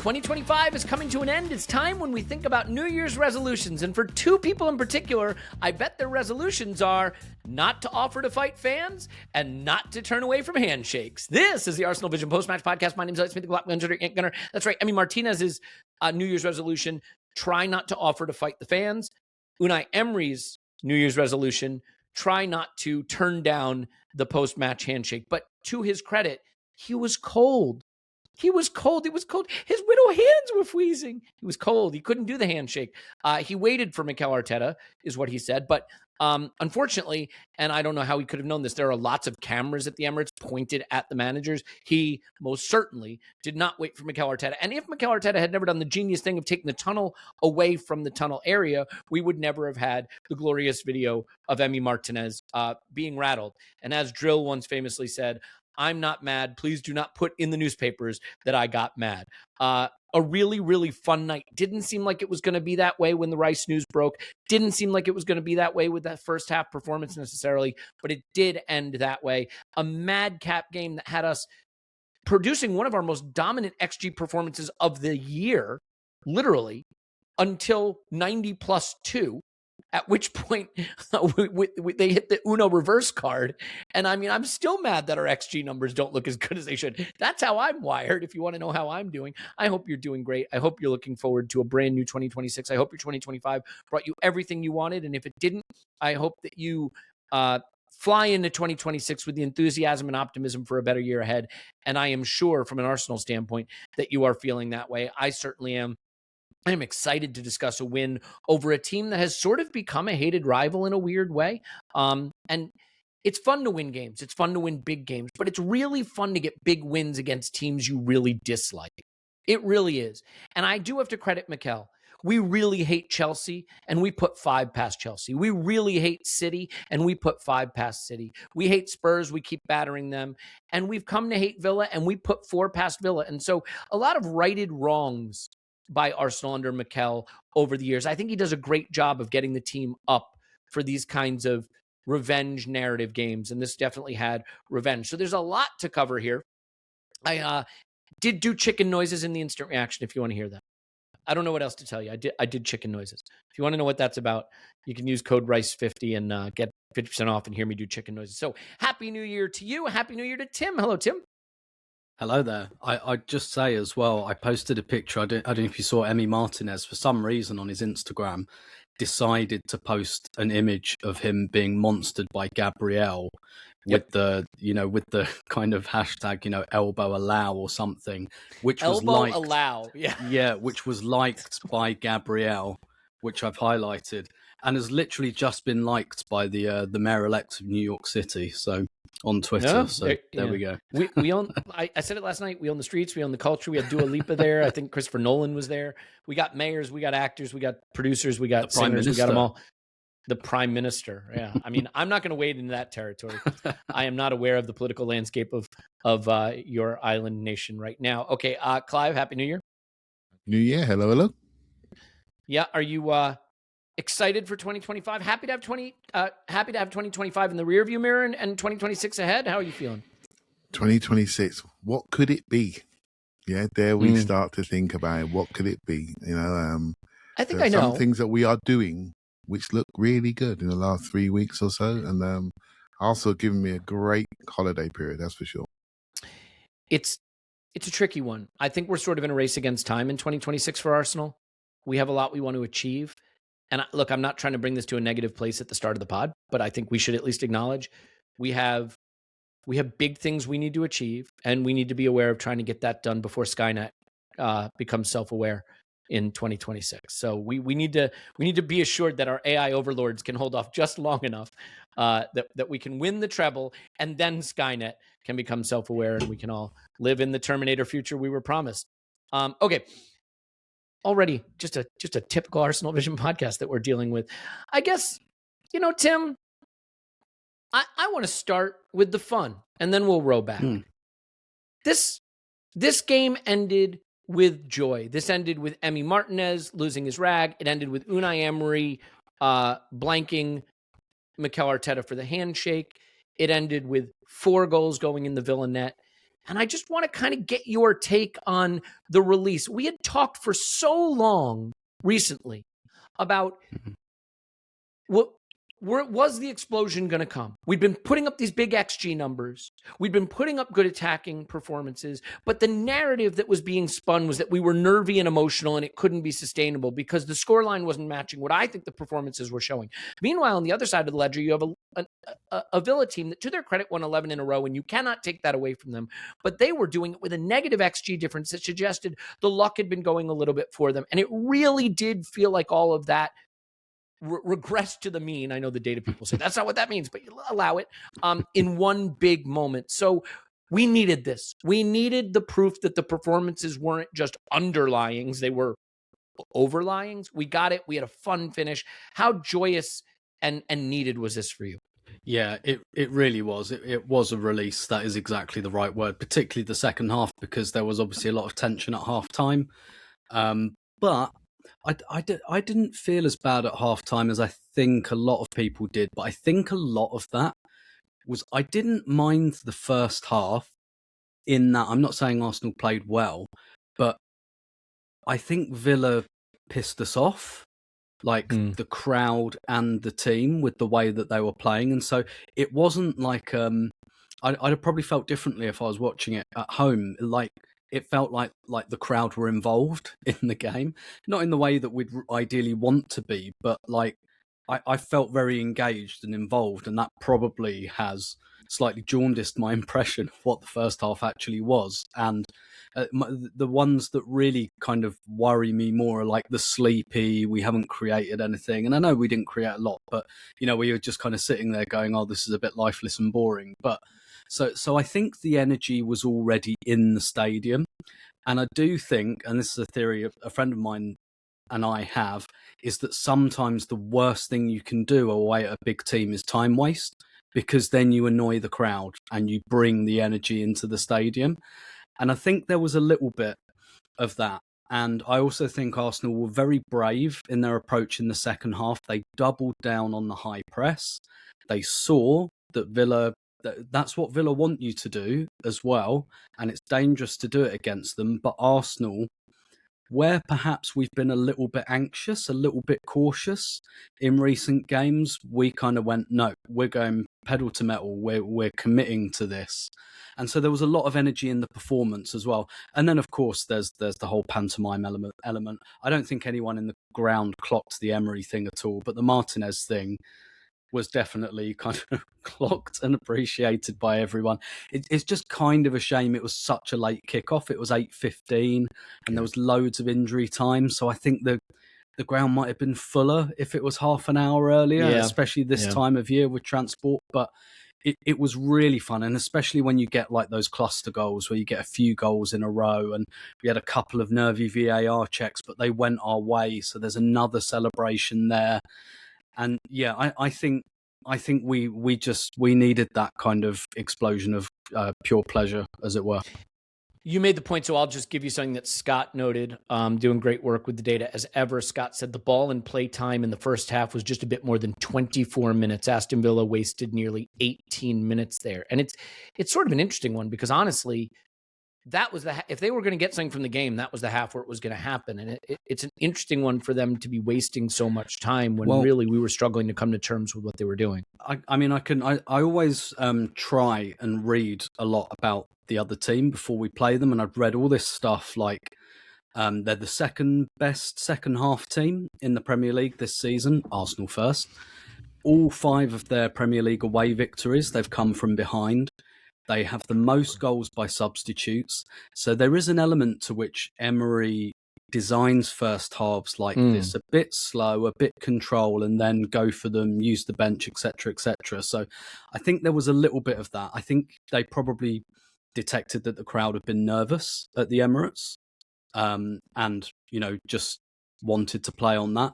2025 is coming to an end. It's time when we think about New Year's resolutions. And for two people in particular, I bet their resolutions are not to offer to fight fans and not to turn away from handshakes. This is the ArsenalVision Post-Match Podcast. My name is Elliot Smith, the Black Gunner. That's right. Emi Martinez's New Year's resolution, try not to offer to fight the fans. Unai Emery's New Year's resolution, try not to turn down the post-match handshake. But to his credit, he was cold. He was cold. It was cold. His widow hands were freezing. He was cold. He couldn't do the handshake. He waited for Mikel Arteta, is what he said. But unfortunately, and I don't know how he could have known this, there are lots of cameras at the Emirates pointed at the managers. He most certainly did not wait for Mikel Arteta. And if Mikel Arteta had never done the genius thing of taking the tunnel away from the tunnel area, we would never have had the glorious video of Emi Martinez being rattled. And as Drill once famously said, I'm not mad. Please do not put in the newspapers that I got mad. A really, really fun night. Didn't seem like it was going to be that way when the Rice news broke. Didn't seem like it was going to be that way with that first half performance necessarily, but it did end that way. A madcap game that had us producing one of our most dominant XG performances of the year, literally, until 90+2. At which point they hit the Uno reverse card. And I mean, I'm still mad that our XG numbers don't look as good as they should. That's how I'm wired. If you want to know how I'm doing, I hope you're doing great. I hope you're looking forward to a brand new 2026. I hope your 2025 brought you everything you wanted. And if it didn't, I hope that you fly into 2026 with the enthusiasm and optimism for a better year ahead. And I am sure from an Arsenal standpoint that you are feeling that way. I certainly am. I am excited to discuss a win over a team that has sort of become a hated rival in a weird way. And it's fun to win games. It's fun to win big games, but it's really fun to get big wins against teams you really dislike. It really is. And I do have to credit Mikel. We really hate Chelsea, and we put 5 past Chelsea. We really hate City, and we put 5 past City. We hate Spurs. We keep battering them. And we've come to hate Villa, and we put 4 past Villa. And so a lot of righted wrongs by Arsenal under Mikel over the years. I think he does a great job of getting the team up for these kinds of revenge narrative games, and this definitely had revenge. So there's a lot to cover here. I did do chicken noises in the instant reaction if you want to hear that. I don't know what else to tell you. I did chicken noises. If you want to know what that's about, you can use code RICE50 and get 50% off and hear me do chicken noises. So Happy New Year to you. Happy New Year to Tim. Hello, Tim. Hello there. I'd just say as well, I posted a picture. I don't know if you saw Emi Martinez, for some reason on his Instagram, decided to post an image of him being monstered by Gabriel with the kind of hashtag, elbow allow or something, which was liked. Elbow allow. Yeah, which was liked by Gabriel, which I've highlighted, and has literally just been liked by the mayor-elect of New York City. So on Twitter. Yeah, so there we go. We own, I said it last night, we own the streets, we own the culture. We had Dua Lipa there. I think Christopher Nolan was there. We got mayors, we got actors, we got producers, we got singers, we got them all. The prime minister. Yeah. I mean, I'm not going to wade into that territory. I am not aware of the political landscape of your island nation right now. Okay. Clive, Happy New Year. New Year. Hello. Yeah. Are you excited for 2025? Happy to have 2025 in the rearview mirror and 2026 ahead. How are you feeling? 2026. What could it be? Yeah, there we start to think about it. What could it be? I think I know some things that we are doing which look really good in the last 3 weeks or so, and also giving me a great holiday period. That's for sure. It's a tricky one. I think we're sort of in a race against time in 2026 for Arsenal. We have a lot we want to achieve. And look, I'm not trying to bring this to a negative place at the start of the pod, but I think we should at least acknowledge we have big things we need to achieve, and we need to be aware of trying to get that done before Skynet becomes self-aware in 2026. So we need to be assured that our AI overlords can hold off just long enough that we can win the treble, and then Skynet can become self-aware, and we can all live in the Terminator future we were promised. Okay. Already just a typical ArsenalVision podcast that we're dealing with. I guess, Tim, I want to start with the fun, and then we'll row back. This game ended with joy. This ended with Emi Martinez losing his rag. It ended with Unai Emery blanking Mikel Arteta for the handshake. It ended with 4 goals going in the Villa net. And I just want to kind of get your take on the release. We had talked for so long recently about where was the explosion going to come? We'd been putting up these big XG numbers. We'd been putting up good attacking performances, but the narrative that was being spun was that we were nervy and emotional and it couldn't be sustainable because the scoreline wasn't matching what I think the performances were showing. Meanwhile, on the other side of the ledger, you have a Villa team that, to their credit, won 11 in a row, and you cannot take that away from them. But they were doing it with a negative XG difference that suggested the luck had been going a little bit for them. And it really did feel like all of that regress to the mean. I know the data people say that's not what that means, but you allow it in one big moment. So we needed this. We needed the proof that the performances weren't just underlyings, they were overlyings. We got it. We had a fun finish. How joyous and needed was this for you? Yeah, it really was. It was a release. That is exactly the right word, particularly the second half, because there was obviously a lot of tension at half time. But I didn't feel as bad at half time as I think a lot of people did. But I think a lot of that was I didn't mind the first half in that I'm not saying Arsenal played well, but I think Villa pissed us off, like the crowd and the team, with the way that they were playing. And so it wasn't like I'd have probably felt differently if I was watching it at home. Like it felt like the crowd were involved in the game, not in the way that we'd ideally want to be, but like I felt very engaged and involved, and that probably has slightly jaundiced my impression of what the first half actually was. And the ones that really kind of worry me more are like the sleepy, we haven't created anything. And I know we didn't create a lot, but you know, we were just kind of sitting there going, oh, this is a bit lifeless and boring. But so I think the energy was already in the stadium. And I do think, and this is a theory a friend of mine and I have, is that sometimes the worst thing you can do away at a big team is time waste, because then you annoy the crowd and you bring the energy into the stadium. And I think there was a little bit of that. And I also think Arsenal were very brave in their approach in the second half. They doubled down on the high press. They saw that that's what Villa want you to do as well. And it's dangerous to do it against them. But Arsenal, where perhaps we've been a little bit anxious, a little bit cautious in recent games, we kind of went, no, we're going pedal to metal. We're committing to this. And so there was a lot of energy in the performance as well. And then, of course, there's the whole pantomime element. I don't think anyone in the ground clocked the Emery thing at all, but the Martinez thing was definitely kind of clocked and appreciated by everyone. It's just kind of a shame it was such a late kickoff. It was 8:15 and there was loads of injury time. So I think the ground might have been fuller if it was half an hour earlier, especially this time of year with transport. But it was really fun. And especially when you get like those cluster goals where you get a few goals in a row, and we had a couple of nervy VAR checks, but they went our way. So there's another celebration there. And yeah, I think we needed that kind of explosion of pure pleasure, as it were. You made the point, so I'll just give you something that Scott noted, doing great work with the data as ever. Scott said the ball and play time in the first half was just a bit more than 24 minutes. Aston Villa wasted nearly 18 minutes there. And it's sort of an interesting one, because honestly, that was if they were going to get something from the game, that was the half where it was going to happen. And it's an interesting one for them to be wasting so much time when really we were struggling to come to terms with what they were doing. I mean, I always try and read a lot about the other team before we play them. And I've read all this stuff like they're the second best second half team in the Premier League this season, Arsenal first. All 5 of their Premier League away victories, they've come from behind. They have the most goals by substitutes. So there is an element to which Emery designs first halves like this, a bit slow, a bit control, and then go for them, use the bench, etc., etc. So I think there was a little bit of that. I think they probably detected that the crowd had been nervous at the Emirates, and, you know, just wanted to play on that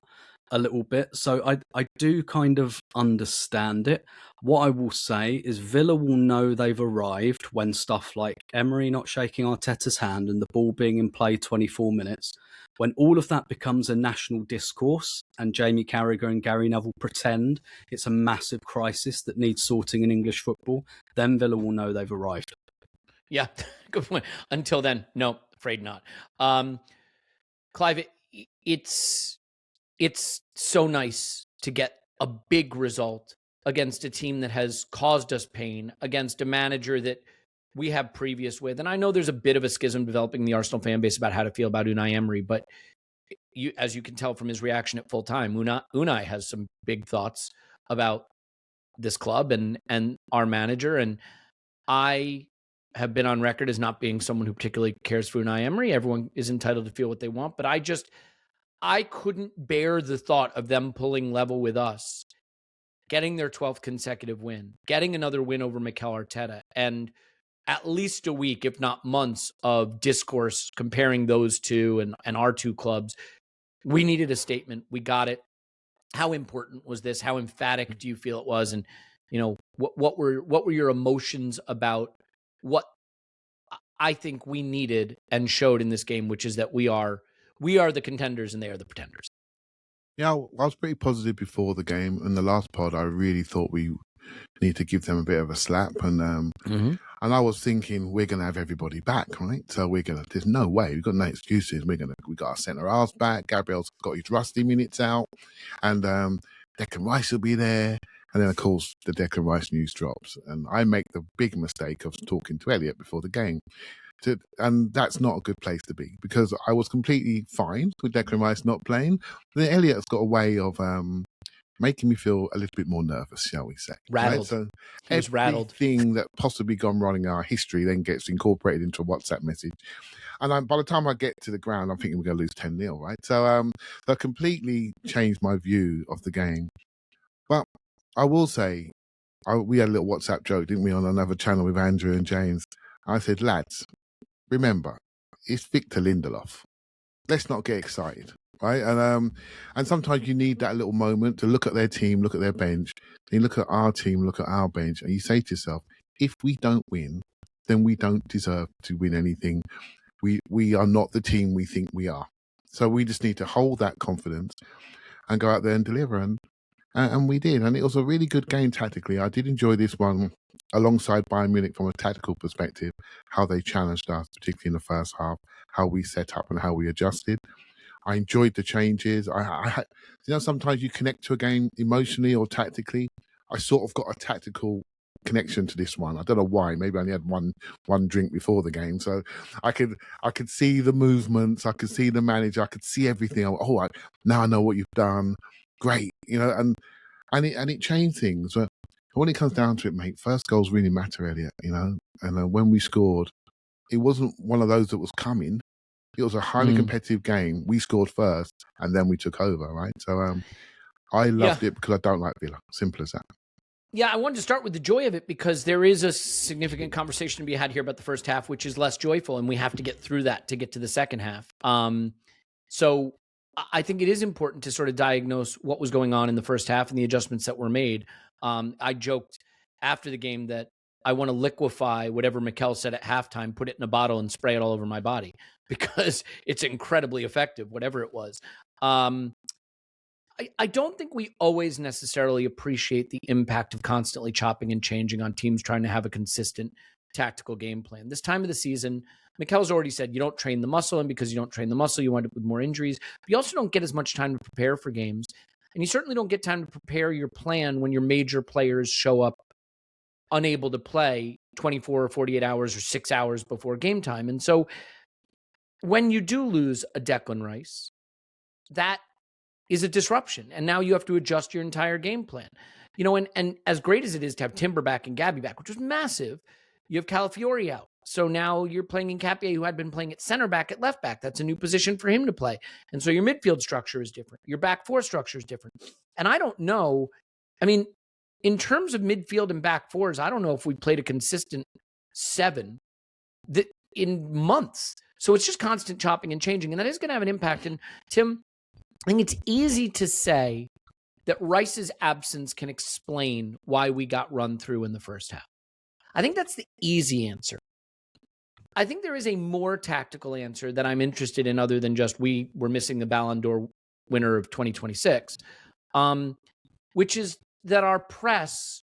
a little bit. So I do kind of understand it. What I will say is Villa will know they've arrived when stuff like Emery not shaking Arteta's hand and the ball being in play 24 minutes, when all of that becomes a national discourse and Jamie Carragher and Gary Neville pretend it's a massive crisis that needs sorting in English football, then Villa will know they've arrived. Yeah, good point. Until then, no, afraid not. Clive, it's so nice to get a big result against a team that has caused us pain, against a manager that we have previous with. And I know there's a bit of a schism developing in the Arsenal fan base about how to feel about Unai Emery, but as you can tell from his reaction at full time, Unai has some big thoughts about this club and our manager. And I have been on record as not being someone who particularly cares for Unai Emery. Everyone is entitled to feel what they want, but I couldn't bear the thought of them pulling level with us, getting their 12th consecutive win, getting another win over Mikel Arteta, and at least a week, if not months, of discourse comparing those two and our two clubs. We needed a statement. We got it. How important was this? How emphatic do you feel it was? And, what were your emotions about what I think we needed and showed in this game, which is that we are the contenders and they are the pretenders. Yeah, I was pretty positive before the game. In the last pod, I really thought we need to give them a bit of a slap. And and I was thinking we're going to have everybody back, right? So there's no way. We've got no excuses. We got our centre-halves back. Gabriel's got his rusty minutes out. And Declan Rice will be there. And then, of course, the Declan Rice news drops. And I make the big mistake of talking to Elliot before the game. And that's not a good place to be, because I was completely fine with Declan Rice not playing. But then Elliot's got a way of making me feel a little bit more nervous, shall we say. Rattled. Right? So he was rattled. Everything that possibly gone wrong in our history then gets incorporated into a WhatsApp message. And by the time I get to the ground, I'm thinking we're going to lose 10-0, right? So that completely changed my view of the game. But I will say, we had a little WhatsApp joke, didn't we, on another channel with Andrew and James. I said, lads, remember, it's Victor Lindelof. Let's not get excited, right? And sometimes you need that little moment to look at their team, look at their bench. Then you look at our team, look at our bench, and you say to yourself, if we don't win, then we don't deserve to win anything. We are not the team we think we are. So we just need to hold that confidence and go out there and deliver. And we did. And it was a really good game tactically. I did enjoy this one alongside Bayern Munich from a tactical perspective, how they challenged us, particularly in the first half, how we set up and how we adjusted. I enjoyed the changes. I sometimes you connect to a game emotionally or tactically. I sort of got a tactical connection to this one. I don't know why. Maybe I only had one drink before the game, so I could see the movements. I could see the manager. I could see everything. Now I know what you've done. Great, and it changed things. But when it comes down to it, mate, first goals really matter, Elliot. And when we scored, it wasn't one of those that was coming. It was a highly competitive game. We scored first, and then we took over, right? So I loved it because I don't like Villa. Simple as that. Yeah, I wanted to start with the joy of it because there is a significant conversation to be had here about the first half, which is less joyful, and we have to get through that to get to the second half. So I think it is important to sort of diagnose what was going on in the first half and the adjustments that were made. I joked after the game that I want to liquefy whatever Mikel said at halftime, put it in a bottle and spray it all over my body because it's incredibly effective, whatever it was. I don't think we always necessarily appreciate the impact of constantly chopping and changing on teams trying to have a consistent tactical game plan. This time of the season, Mikel's already said you don't train the muscle, and because you don't train the muscle, you wind up with more injuries. But you also don't get as much time to prepare for games, and you certainly don't get time to prepare your plan when your major players show up unable to play 24 or 48 hours or 6 hours before game time. And so when you do lose a Declan Rice, that is a disruption. And now you have to adjust your entire game plan. And as great as it is to have Timber back and Gabby back, which was massive, you have Calafiori out. So now you're playing Nketiah, who had been playing at center back, at left back. That's a new position for him to play. And so your midfield structure is different. Your back four structure is different. And I don't know, in terms of midfield and back fours, I don't know if we played a consistent 7 in months. So it's just constant chopping and changing. And that is going to have an impact. And Tim, I think it's easy to say that Rice's absence can explain why we got run through in the first half. I think that's the easy answer. I think there is a more tactical answer that I'm interested in other than just we were missing the Ballon d'Or winner of 2026, which is that our press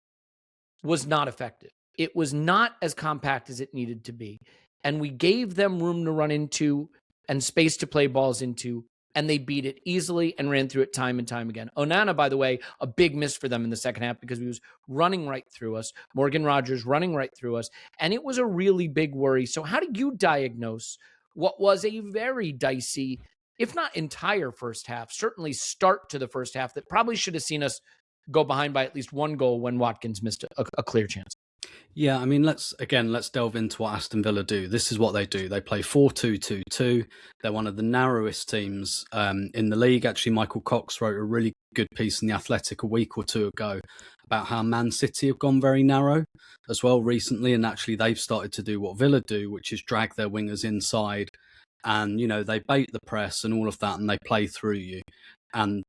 was not effective. it was not as compact as it needed to be. And we gave them room to run into and space to play balls into, and they beat it easily and ran through it time and time again. Onana, by the way, a big miss for them in the second half because he was running right through us. Morgan Rogers running right through us. And it was a really big worry. So how do you diagnose what was a very dicey, if not entire first half, certainly start to the first half that probably should have seen us go behind by at least one goal when Watkins missed a clear chance? Yeah, I mean, let's delve into what Aston Villa do. This is what they do. They play 4-2-2-2. They're one of the narrowest teams in the league. Actually, Michael Cox wrote a really good piece in The Athletic a week or two ago about how Man City have gone very narrow as well recently. And actually, they've started to do what Villa do, which is drag their wingers inside. And, you know, they bait the press and all of that, and they play through you. And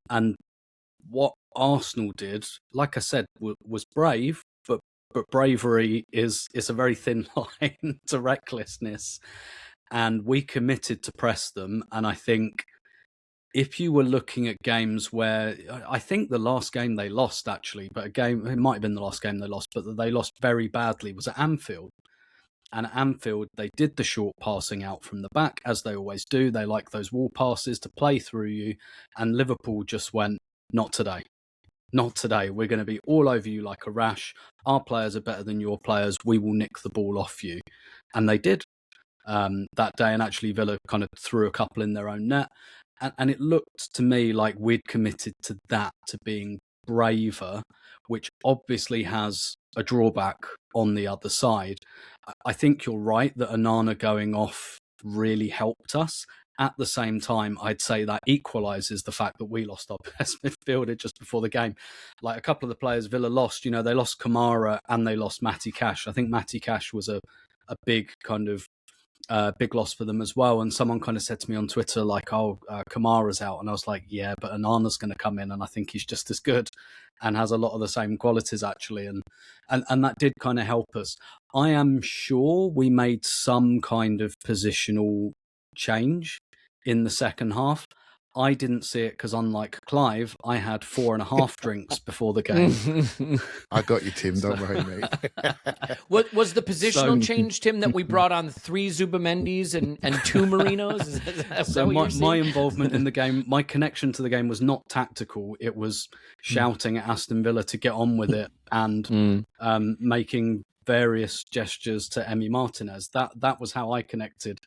what Arsenal did, like I said, was brave, but bravery is a very thin line to recklessness. And we committed to press them. And I think if you were looking at games where, I think the last game they lost, actually, but it might have been the last game they lost, but that they lost very badly, was at Anfield. And at Anfield, they did the short passing out from the back, as they always do. They like those wall passes to play through you. And Liverpool just went, not today. Not today. We're going to be all over you like a rash. Our players are better than your players. We will nick the ball off you. And they did that day. And actually, Villa kind of threw a couple in their own net. And it looked to me like we'd committed to that, to being braver, which obviously has a drawback on the other side. I think you're right that Onana going off really helped us. At the same time, I'd say that equalises the fact that we lost our best midfielder just before the game. Like a couple of the players Villa lost, you know, they lost Kamara and they lost Matty Cash. I think Matty Cash was a big kind of big loss for them as well. And someone kind of said to me on Twitter, like, Kamara's out. And I was like, yeah, but Onana's going to come in and I think he's just as good and has a lot of the same qualities, actually. And that did kind of help us. I am sure we made some kind of positional change in the second half. I didn't see it because, unlike Clive, I had 4.5 drinks before the game. I got you, Tim. Don't worry, mate. What was the positional change, Tim, that we brought on 3 Zubamendis and 2 Marinos? So my involvement in the game, my connection to the game was not tactical. It was shouting at Aston Villa to get on with it and making various gestures to Emi Martinez. That was how I connected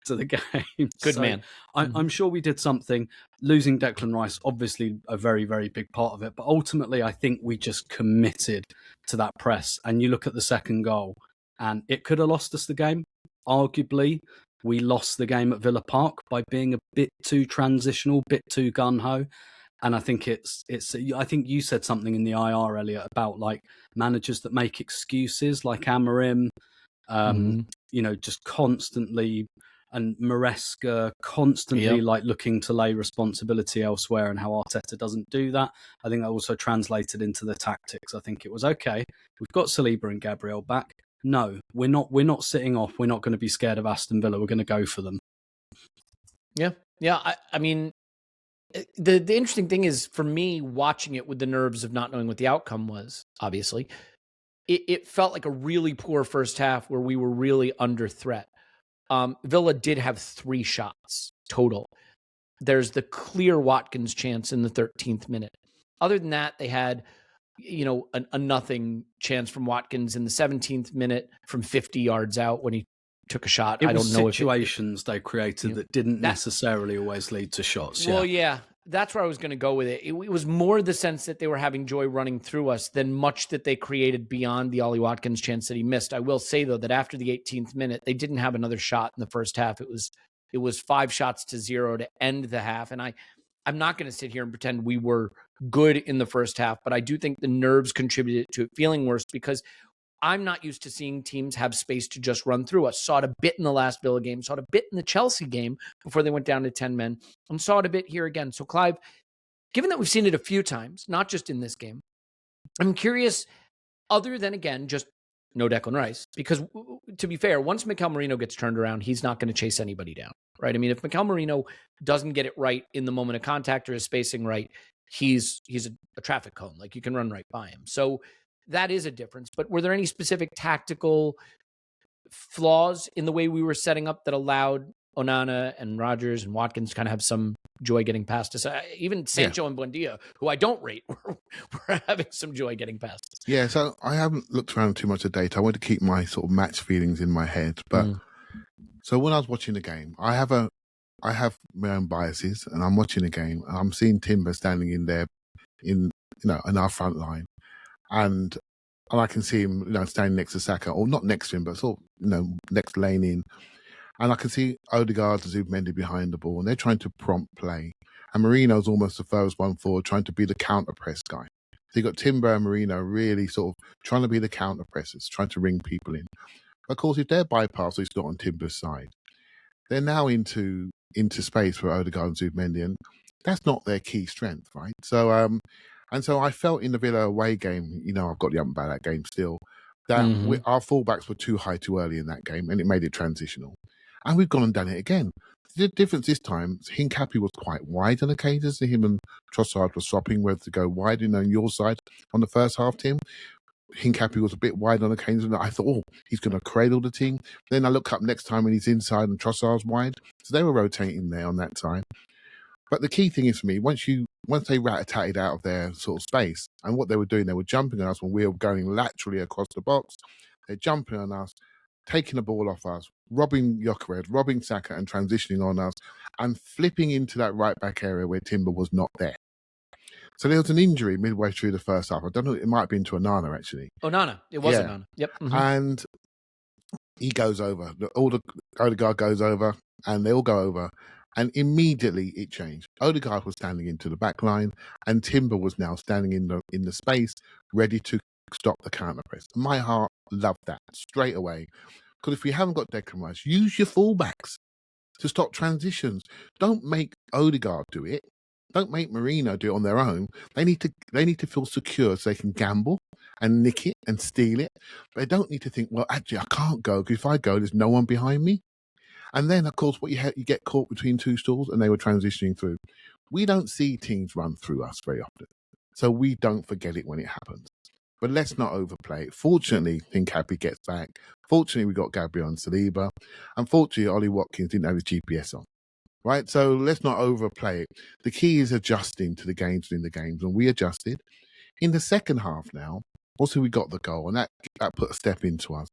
to the game. Good man. I'm sure we did something. Losing Declan Rice, obviously a very, very big part of it. But ultimately, I think we just committed to that press. And you look at the second goal, and it could have lost us the game. Arguably, we lost the game at Villa Park by being a bit too transitional, bit too gung-ho. And I think I think you said something in the IR, Elliot, about like managers that make excuses, like Amorim, you know, just constantly, and Maresca constantly like looking to lay responsibility elsewhere, and how Arteta doesn't do that. I think that also translated into the tactics. I think it was, okay, we've got Saliba and Gabriel back. No, we're not sitting off. We're not going to be scared of Aston Villa. We're going to go for them. Yeah. I mean, the interesting thing is, for me, watching it with the nerves of not knowing what the outcome was, obviously, it felt like a really poor first half where we were really under threat. Villa did have 3 shots total. There's the clear Watkins chance in the 13th minute. Other than that, they had, you know, a nothing chance from Watkins in the 17th minute from 50 yards out when he took a shot. I don't know situations they created that didn't necessarily always lead to shots. Well, yeah, that's where I was going to go with it. It was more the sense that they were having joy running through us than much that they created beyond the Ollie Watkins chance that he missed. I will say, though, that after the 18th minute, they didn't have another shot in the first half. It was 5 shots to 0 to end the half. And I'm not going to sit here and pretend we were good in the first half, but I do think the nerves contributed to it feeling worse, because I'm not used to seeing teams have space to just run through us. Saw it a bit in the last Villa game, saw it a bit in the Chelsea game before they went down to 10 men, and saw it a bit here again. So, Clive, given that we've seen it a few times, not just in this game, I'm curious, other than, again, just no Declan Rice, because to be fair, once Mikel Merino gets turned around, he's not going to chase anybody down, right? I mean, if Mikel Merino doesn't get it right in the moment of contact or his spacing right, he's a traffic cone. Like, you can run right by him. So that is a difference. But were there any specific tactical flaws in the way we were setting up that allowed Onana and Rodgers and Watkins kind of have some joy getting past us? Even Sancho and Buendia, who I don't rate, were having some joy getting past us. Yeah, so I haven't looked around too much of data. I want to keep my sort of match feelings in my head. But so when I was watching the game, I have my own biases, and I'm watching the game, and I'm seeing Timber standing in there, in our front line, and I can see him, standing next to Saka, or not next to him, but sort of, next lane in. And I can see Odegaard and Zubamendi behind the ball, and they're trying to prompt play. And Marino's almost the first one forward, trying to be the counter press guy. So you've got Timber and Marino really sort of trying to be the counter pressers, trying to ring people in. Of course, if their bypass is not on Timber's side, they're now into space for Odegaard and Zubamendi, and that's not their key strength, right? So, and so I felt in the Villa away game, I've got the up about that game still, that our fullbacks were too high too early in that game, and it made it transitional. And we've gone and done it again. The difference this time, Hincapie was quite wide on occasions. Him and Trossard were swapping whether to go wide, on your side on the first half, Tim. Hincapie was a bit wide on occasion. I thought, he's going to cradle the team. Then I look up next time and he's inside and Trossard's wide. So they were rotating there on that time. But the key thing is for me, once they rat-a-tatted out of their sort of space, and what they were doing, they were jumping on us when we were going laterally across the box. They're jumping on us, taking the ball off us, robbing Gyokeres, robbing Saka and transitioning on us, and flipping into that right-back area where Timber was not there. So there was an injury midway through the first half. I don't know, it might have been to Onana, actually. Onana. It was Onana. Yep. Mm-hmm. And he goes over. Odegaard goes over, and they all go over. And immediately it changed. Odegaard was standing into the back line, and Timber was now standing in the space, ready to stop the counter press. My heart loved that straight away. Because if we haven't got Declan Rice, use your fullbacks to stop transitions. Don't make Odegaard do it. Don't make Marino do it on their own. They need to feel secure so they can gamble and nick it and steal it. But they don't need to think, well, actually, I can't go because if I go, there's no one behind me. And then, of course, what you get caught between two stools, and they were transitioning through. We don't see teams run through us very often, so we don't forget it when it happens. But let's not overplay it. Fortunately, Hincapie gets back. Fortunately, we got Gabriel and Saliba. Unfortunately, Ollie Watkins didn't have his GPS on. Right? So let's not overplay it. The key is adjusting to the games within the games, and we adjusted. In the second half now, also we got the goal, and that put a step into us.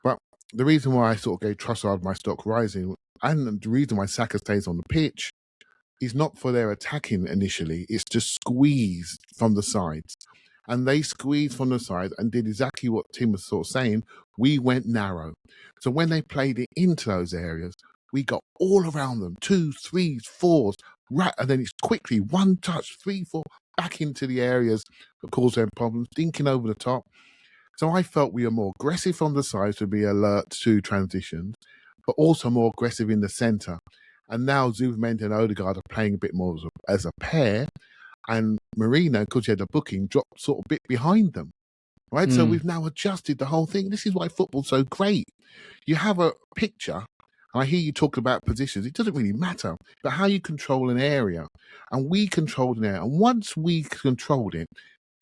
But the reason why I sort of gave Trossard my stock rising, and the reason why Saka stays on the pitch, is not for their attacking initially, it's to squeeze from the sides. And they squeezed from the side and did exactly what Tim was sort of saying. We went narrow. So when they played it into those areas, we got all around them, 2s, 3s, 4s, right, and then it's quickly 1 touch, 3, 4, back into the areas that cause them problems, dinking over the top. So I felt we were more aggressive from the sides to be alert to transitions, but also more aggressive in the centre. And now Zubamendi and Odegaard are playing a bit more as a pair, and Marino, because he had a booking, dropped sort of a bit behind them. Right? So we've now adjusted the whole thing. This is why football's so great. You have a picture, and I hear you talk about positions. It doesn't really matter, but how you control an area. And we controlled an area. And once we controlled it,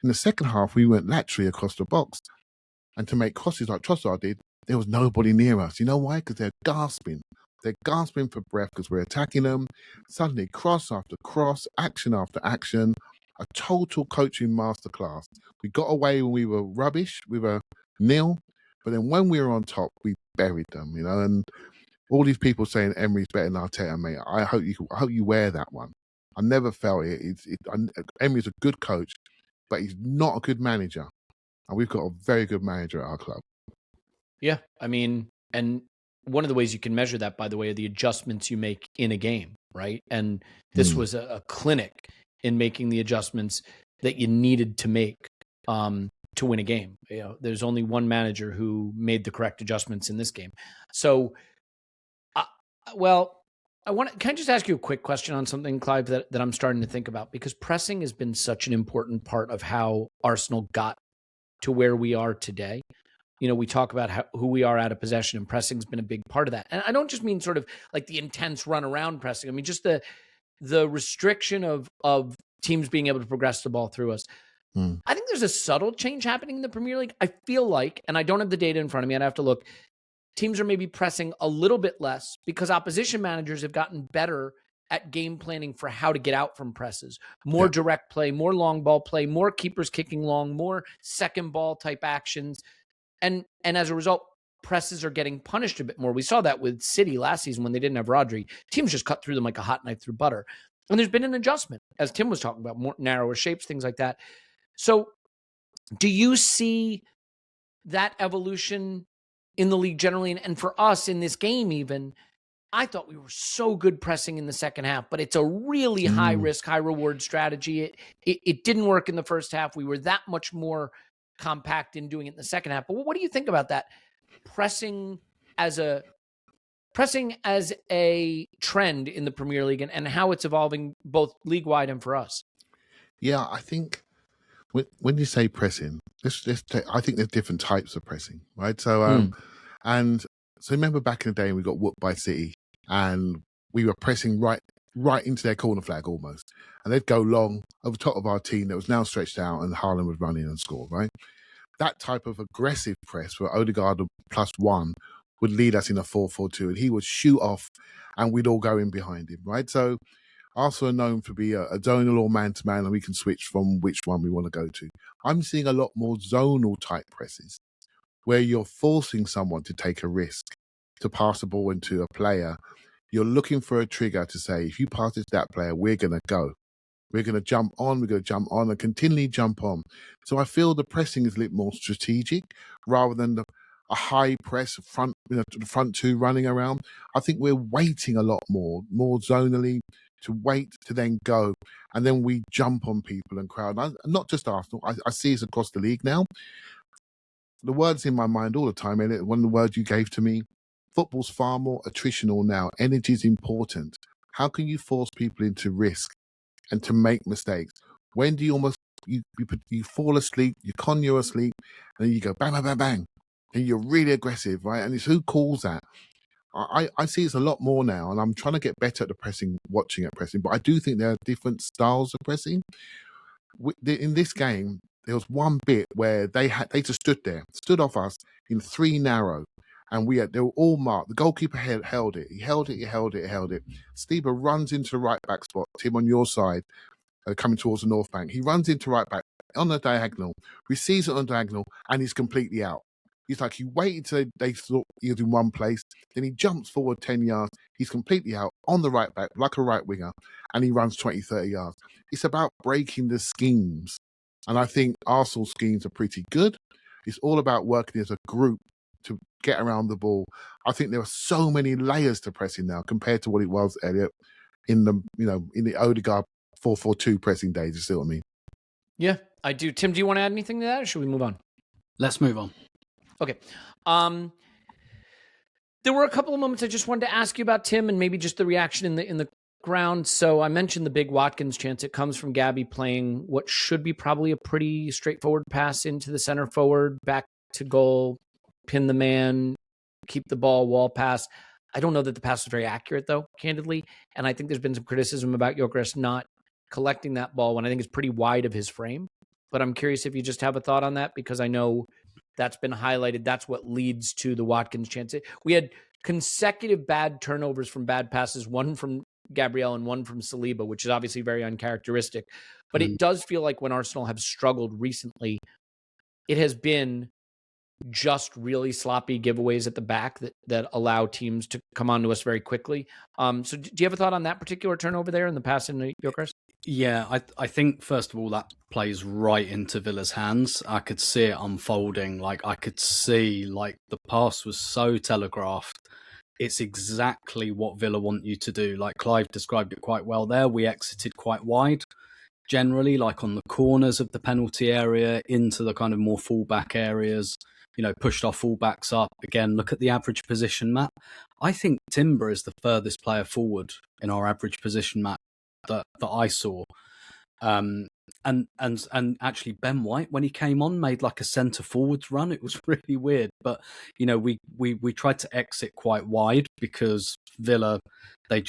in the second half, we went laterally across the box. And to make crosses like Trossard did, there was nobody near us. You know why? Because they're gasping. They're gasping for breath because we're attacking them. Suddenly, cross after cross, action after action, a total coaching masterclass. We got away when we were rubbish, we were nil, but then when we were on top, we buried them, and all these people saying Emery's better than Arteta, mate. I hope you wear that one. I never felt it. Emery's a good coach, but he's not a good manager. And we've got a very good manager at our club. Yeah, I mean, and one of the ways you can measure that, by the way, are the adjustments you make in a game, right? And this was a clinic in making the adjustments that you needed to make to win a game. There's only one manager who made the correct adjustments in this game. So, can I just ask you a quick question on something, Clive, that I'm starting to think about? Because pressing has been such an important part of how Arsenal got to where we are today. We talk about who we are out of possession, and pressing's been a big part of that. And I don't just mean sort of like the intense run around pressing. I mean, just the restriction of teams being able to progress the ball through us. I think there's a subtle change happening in the Premier League. I feel like, and I don't have the data in front of me, I'd have to look, teams are maybe pressing a little bit less because opposition managers have gotten better at game planning for how to get out from presses. More direct play, more long ball play, more keepers kicking long, more second ball type actions. And as a result, presses are getting punished a bit more. We saw that with City last season when they didn't have Rodri. Teams just cut through them like a hot knife through butter. And there's been an adjustment, as Tim was talking about, more narrower shapes, things like that. So do you see that evolution in the league generally? And for us in this game even, I thought we were so good pressing in the second half, but it's a really high risk, high reward strategy. It didn't work in the first half. We were that much more compact in doing it in the second half. But what do you think about that? Pressing as a trend in the Premier League and how it's evolving both league-wide and for us. Yeah, I think when you say pressing, I think there's different types of pressing, right? So, and so remember back in the day we got whooped by City and we were pressing right into their corner flag almost, and they'd go long over top of our team that was now stretched out, and Haaland would run in and score, right? That type of aggressive press where Odegaard +1 would lead us in a 4-4-2, and he would shoot off, and we'd all go in behind him, right? So Arsenal are known for being a zonal or man-to-man, and we can switch from which one we want to go to. I'm seeing a lot more zonal type presses, where you're forcing someone to take a risk, to pass the ball into a player. You're looking for a trigger to say, if you pass it to that player, we're going to go. We're going to jump on, and continually jump on. So I feel the pressing is a little more strategic rather than a high press front, the front two running around. I think we're waiting a lot more zonally, to wait to then go. And then we jump on people and crowd. Not just Arsenal. I see this across the league now. The words in my mind all the time, Elliot, one of the words you gave to me, football's far more attritional now. Energy is important. How can you force people into risk and to make mistakes? When do you almost, you fall asleep, you con you're asleep, and then you go bang, bang, bang, bang, and you're really aggressive, right? And it's who calls that? I see it's a lot more now, and I'm trying to get better at the pressing, watching at pressing, but I do think there are different styles of pressing. In this game, there was one bit where they just stood off us in 3 narrow, and they were all marked. The goalkeeper held it. He held it. Steve runs into the right back spot. Tim, on your side, coming towards the north bank. He runs into right back on the diagonal, receives it on diagonal, and he's completely out. He's like, he waited till they thought he was in one place, then he jumps forward 10 yards, he's completely out on the right back, like a right winger, and he runs 20, 30 yards. It's about breaking the schemes. And I think Arsenal schemes are pretty good. It's all about working as a group to get around the ball. I think there are so many layers to pressing now compared to what it was, Elliot, in the Odegaard 4-4-2 pressing days. You see what I mean? Yeah, I do. Tim, do you want to add anything to that, or should we move on? Let's move on. Okay. There were a couple of moments I just wanted to ask you about, Tim, and maybe just the reaction in the ground. So I mentioned the big Watkins chance. It comes from Gabby playing what should be probably a pretty straightforward pass into the center forward, back to goal, pin the man, keep the ball, wall pass. I don't know that the pass was very accurate, though, candidly. And I think there's been some criticism about Gyokeres not collecting that ball when I think it's pretty wide of his frame. But I'm curious if you just have a thought on that, because I know that's been highlighted. That's what leads to the Watkins chance. We had consecutive bad turnovers from bad passes, one from Gabriel and one from Saliba, which is obviously very uncharacteristic. But it does feel like when Arsenal have struggled recently, it has been just really sloppy giveaways at the back that allow teams to come onto us very quickly. So do you have a thought on that particular turnover there in the pass in Gyokeres? Yeah, I think, first of all, that plays right into Villa's hands. I could see it unfolding. Like, I could see, like, the pass was so telegraphed. It's exactly what Villa want you to do. Like, Clive described it quite well there. We exited quite wide, generally, like on the corners of the penalty area, into the kind of more fullback areas, pushed our fullbacks up. Again, look at the average position map. I think Timber is the furthest player forward in our average position map that I saw. and actually Ben White, when he came on, made like a centre forwards run. It was really weird, but we tried to exit quite wide because Villa, they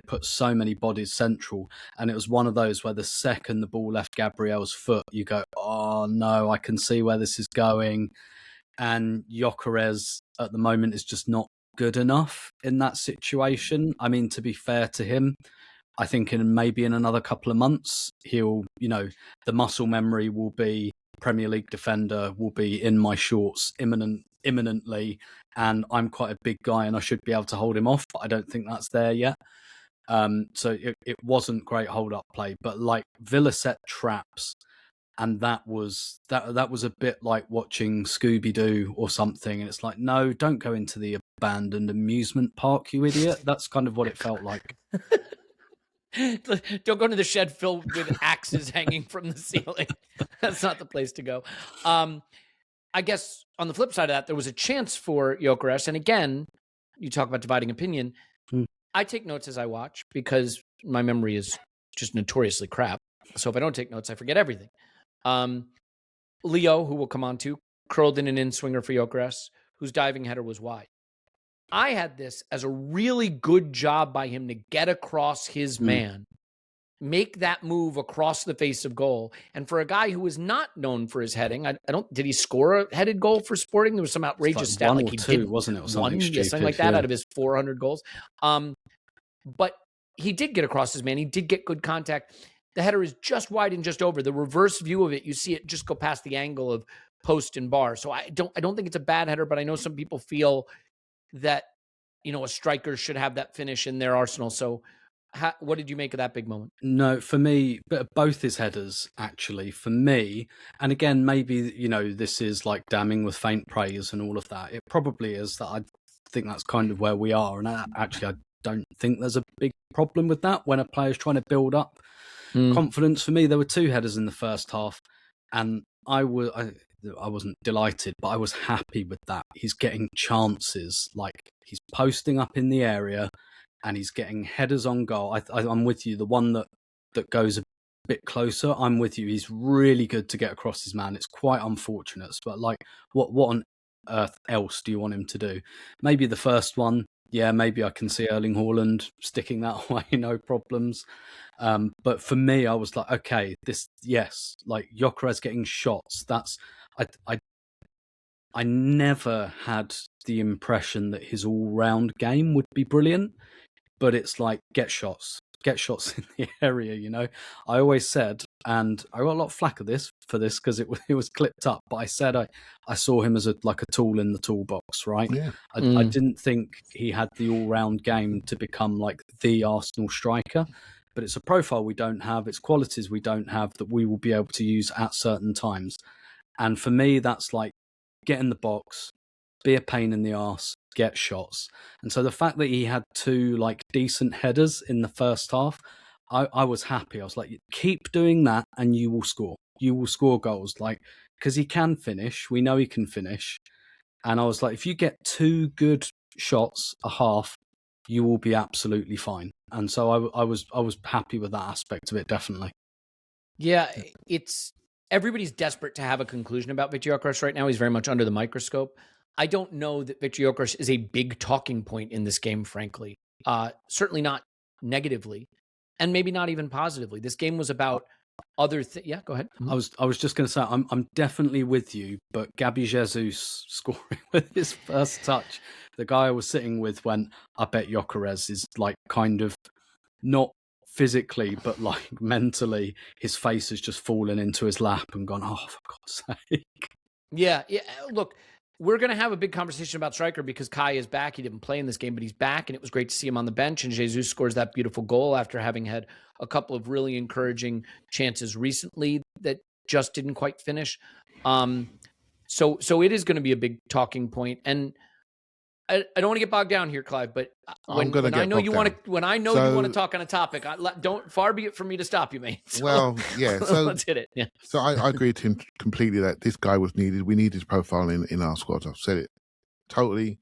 put so many bodies central, and it was one of those where the second the ball left Gabriel's foot, you go, oh no, I can see where this is going. And Gyokeres at the moment is just not good enough in that situation. I mean, to be fair to him, I think maybe in another couple of months, he'll, the muscle memory will be Premier League defender, will be in my shorts imminently, and I'm quite a big guy and I should be able to hold him off, but I don't think that's there yet. So it wasn't great hold-up play, but like Villa set traps, and that was a bit like watching Scooby-Doo or something, and it's like, no, don't go into the abandoned amusement park, you idiot. That's kind of what it felt like. Don't go into the shed filled with axes hanging from the ceiling. That's not the place to go. I guess on the flip side of that, there was a chance for Gyokeres. And again, you talk about dividing opinion. I take notes as I watch because my memory is just notoriously crap. So if I don't take notes, I forget everything. Leo, who we'll come on to, curled in an in-swinger for Gyokeres, whose diving header was wide. I had this as a really good job by him to get across his man, make that move across the face of goal. And for a guy who was not known for his heading, did he score a headed goal for Sporting? There was some outrageous stat, like he did, wasn't it? Or something stupid, something like that, out of his 400 goals. But he did get across his man. He did get good contact. The header is just wide and just over. The reverse view of it, you see it just go past the angle of post and bar. So I don't think it's a bad header, but I know some people feel that, a striker should have that finish in their arsenal. So what did you make of that big moment? No, for me, both his headers, actually, for me, and again, maybe, this is like damning with faint praise and all of that. It probably is that I think that's kind of where we are. And I don't think there's a big problem with that when a player's trying to build up confidence. For me, there were two headers in the first half, and I wasn't delighted, but I was happy with that. He's getting chances, like he's posting up in the area and he's getting headers on goal. I'm with you. The one that goes a bit closer, I'm with you. He's really good to get across his man. It's quite unfortunate, but like, what on earth else do you want him to do? Maybe the first one, yeah, maybe I can see Erling Haaland sticking that away, no problems. But for me, I was like, okay, like Gyokeres getting shots. I never had the impression that his all-round game would be brilliant, but it's like, get shots in the area, I always said, and I got a lot of flack for this because it was clipped up, but I said I saw him as a tool in the toolbox, right? Yeah. I didn't think he had the all-round game to become like the Arsenal striker, but it's a profile we don't have, it's qualities we don't have that we will be able to use at certain times. And for me, that's like, get in the box, be a pain in the arse, get shots. And so the fact that he had two like decent headers in the first half, I was happy. I was like, keep doing that and you will score. You will score goals, like, because he can finish. We know he can finish. And I was like, if you get two good shots a half, you will be absolutely fine. And so I was happy with that aspect of it, definitely. Yeah, everybody's desperate to have a conclusion about Victor Gyokeres right now. He's very much under the microscope. I don't know that Victor Gyokeres is a big talking point in this game, frankly. Certainly not negatively, and maybe not even positively. This game was about other things. Yeah, go ahead. I was just going to say, I'm definitely with you, but Gabby Jesus scoring with his first touch, the guy I was sitting with went, I bet Gyokeres is like kind of not physically, but like mentally, his face has just fallen into his lap and gone, oh, for God's sake. Yeah. Look, we're going to have a big conversation about striker because Kai is back. He didn't play in this game, but he's back, and it was great to see him on the bench. And Jesus scores that beautiful goal after having had a couple of really encouraging chances recently that just didn't quite finish. So it is going to be a big talking point. And I don't want to get bogged down here, Clive, but when I know you want to talk on a topic, far be it from me to stop you, mate. So, well, yeah. So let's hit it. Yeah. So I agree with him completely that this guy was needed. We needed his profile in our squad. I've said it totally.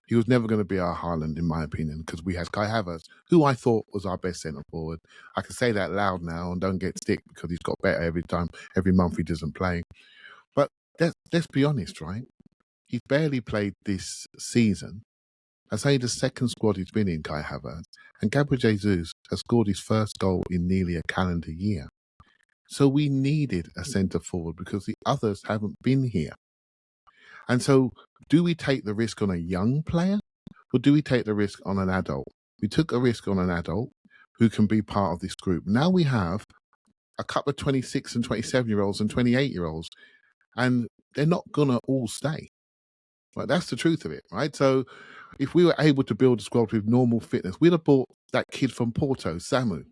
He was never going to be our Haaland, in my opinion, because we had Kai Havertz, who I thought was our best centre forward. I can say that loud now and don't get stick because he's got better every month he doesn't play. But let's be honest, right? He's barely played this season. I say the second squad he's been in, Kai Havertz, and Gabriel Jesus has scored his first goal in nearly a calendar year. So we needed a centre forward because the others haven't been here. And so do we take the risk on a young player or do we take the risk on an adult? We took a risk on an adult who can be part of this group. Now we have a couple of 26 and 27-year-olds and 28-year-olds, and they're not going to all stay. Like, that's the truth of it, right? So if we were able to build a squad with normal fitness, we'd have bought that kid from Porto, Samu,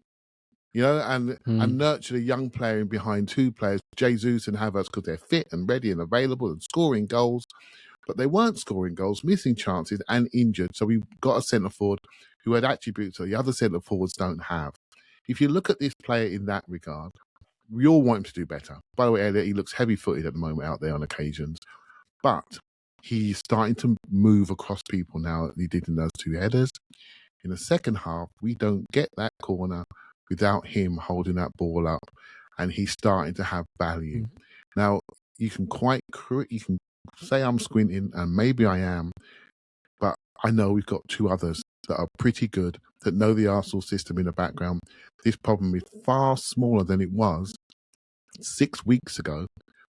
and nurtured a young player in behind two players, Jesus and Havertz, because they're fit and ready and available and scoring goals. But they weren't scoring goals, missing chances and injured. So we got a centre forward who had attributes that the other centre forwards don't have. If you look at this player in that regard, we all want him to do better. By the way, Elliot, he looks heavy-footed at the moment out there on occasions. But he's starting to move across people now that he did in those two headers. In the second half, we don't get that corner without him holding that ball up, and he's starting to have value. Now, you can say I'm squinting, and maybe I am, but I know we've got two others that are pretty good, that know the Arsenal system in the background. This problem is far smaller than it was 6 weeks ago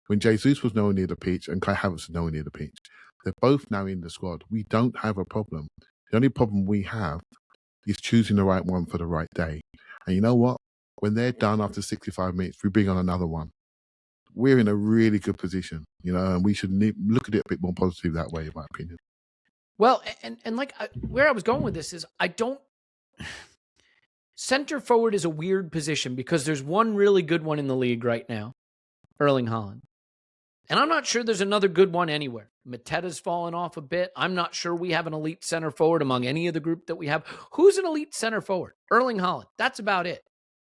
when Jesus was nowhere near the pitch and Kai Havertz was nowhere near the pitch. They're both now in the squad. We don't have a problem. The only problem we have is choosing the right one for the right day. And you know what? When they're done after 65 minutes, we bring on another one. We're in a really good position, and we should look at it a bit more positive that way, in my opinion. Well, and like where I was going with this is center forward is a weird position because there's one really good one in the league right now, Erling Haaland. And I'm not sure there's another good one anywhere. Mateta's fallen off a bit. I'm not sure we have an elite center forward among any of the group that we have. Who's an elite center forward? Erling Haaland. That's about it.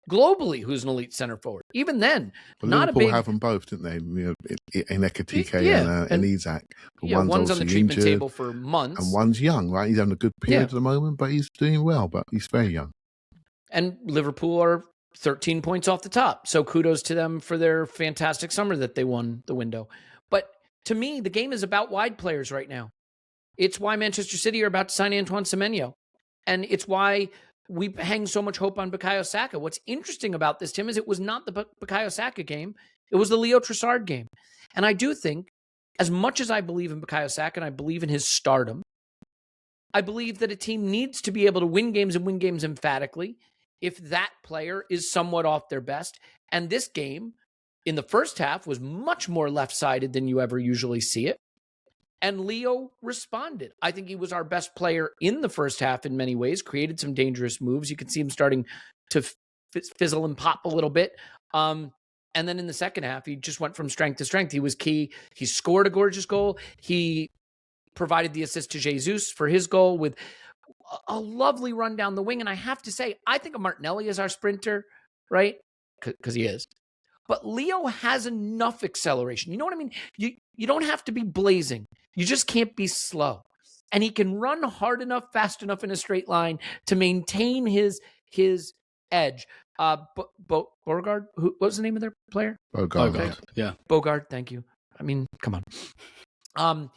Globally, who's an elite center forward? Even then, well, not Liverpool a big... have them both, didn't they? In Ekatike and Isak. One's on the treatment table for months. And one's young, right? He's having a good period at the moment, but he's doing well, but he's very young. And Liverpool are 13 points off the top. So kudos to them for their fantastic summer that they won the window. But to me, the game is about wide players right now. It's why Manchester City are about to sign Antoine Semenyo. And it's why we hang so much hope on Bukayo Saka. What's interesting about this, Tim, is it was not the Bukayo Saka game. It was the Leo Trossard game. And I do think, as much as I believe in Bukayo Saka and I believe in his stardom, I believe that a team needs to be able to win games and win games emphatically if that player is somewhat off their best. And this game in the first half was much more left-sided than you ever usually see it. And Leo responded. I think he was our best player in the first half in many ways, created some dangerous moves. You could see him starting to fizzle and pop a little bit. And then in the second half, he just went from strength to strength. He was key. He scored a gorgeous goal. He provided the assist to Jesus for his goal with a lovely run down the wing. And I have to say, I think of Martinelli as our sprinter, right? Because he is. But Leo has enough acceleration. You know what I mean? You don't have to be blazing. You just can't be slow. And he can run hard enough, fast enough in a straight line to maintain his edge. Bournemouth, what was the name of their player? Odegaard. Yeah. Bournemouth, thank you. I mean, come on.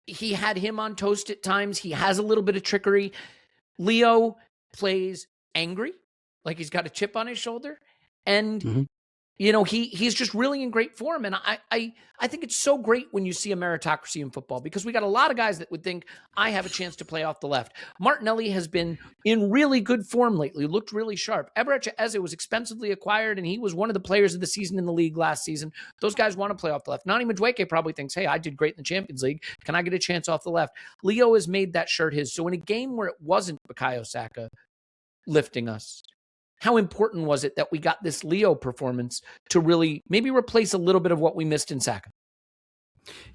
He had him on toast at times. He has a little bit of trickery. Leo plays angry, like he's got a chip on his shoulder. And, he's just really in great form. And I think it's so great when you see a meritocracy in football because we got a lot of guys that would think, I have a chance to play off the left. Martinelli has been in really good form lately, looked really sharp. Eberechi Eze was expensively acquired, and he was one of the players of the season in the league last season. Those guys want to play off the left. Nani Madueke probably thinks, hey, I did great in the Champions League. Can I get a chance off the left? Leo has made that shirt his. So in a game where it wasn't Bukayo Saka lifting us, how important was it that we got this Leo performance to really maybe replace a little bit of what we missed in Saka?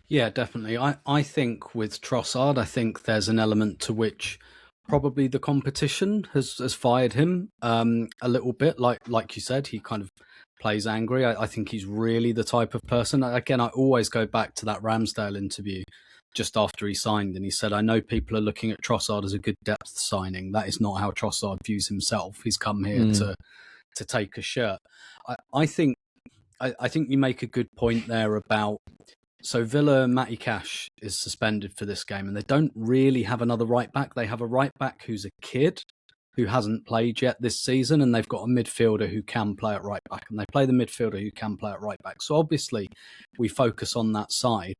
Yeah, definitely. I think with Trossard, I think there's an element to which probably the competition has fired him a little bit. Like you said, he kind of plays angry. I think he's really the type of person. Again, I always go back to that Ramsdale interview just after he signed, and he said, I know people are looking at Trossard as a good depth signing. That is not how Trossard views himself. He's come here to take a shirt. I think you make a good point there about, so Villa, Matty Cash is suspended for this game, and they don't really have another right back. They have a right back who's a kid who hasn't played yet this season, and they've got a midfielder who can play at right back, and they play the midfielder who can play at right back. So obviously we focus on that side.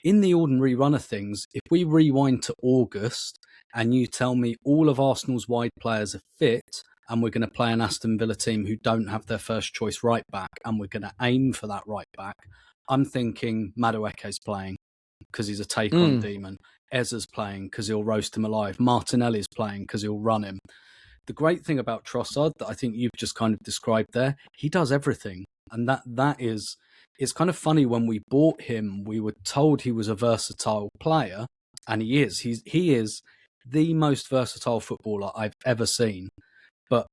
In the ordinary run of things, if we rewind to August and you tell me all of Arsenal's wide players are fit and we're going to play an Aston Villa team who don't have their first choice right back and we're going to aim for that right back, I'm thinking Madueke's playing because he's a take-on demon. Eza's playing because he'll roast him alive. Martinelli's playing because he'll run him. The great thing about Trossard that I think you've just kind of described there, he does everything. And that is, it's kind of funny, when we bought him, we were told he was a versatile player, and he is. He is the most versatile footballer I've ever seen. But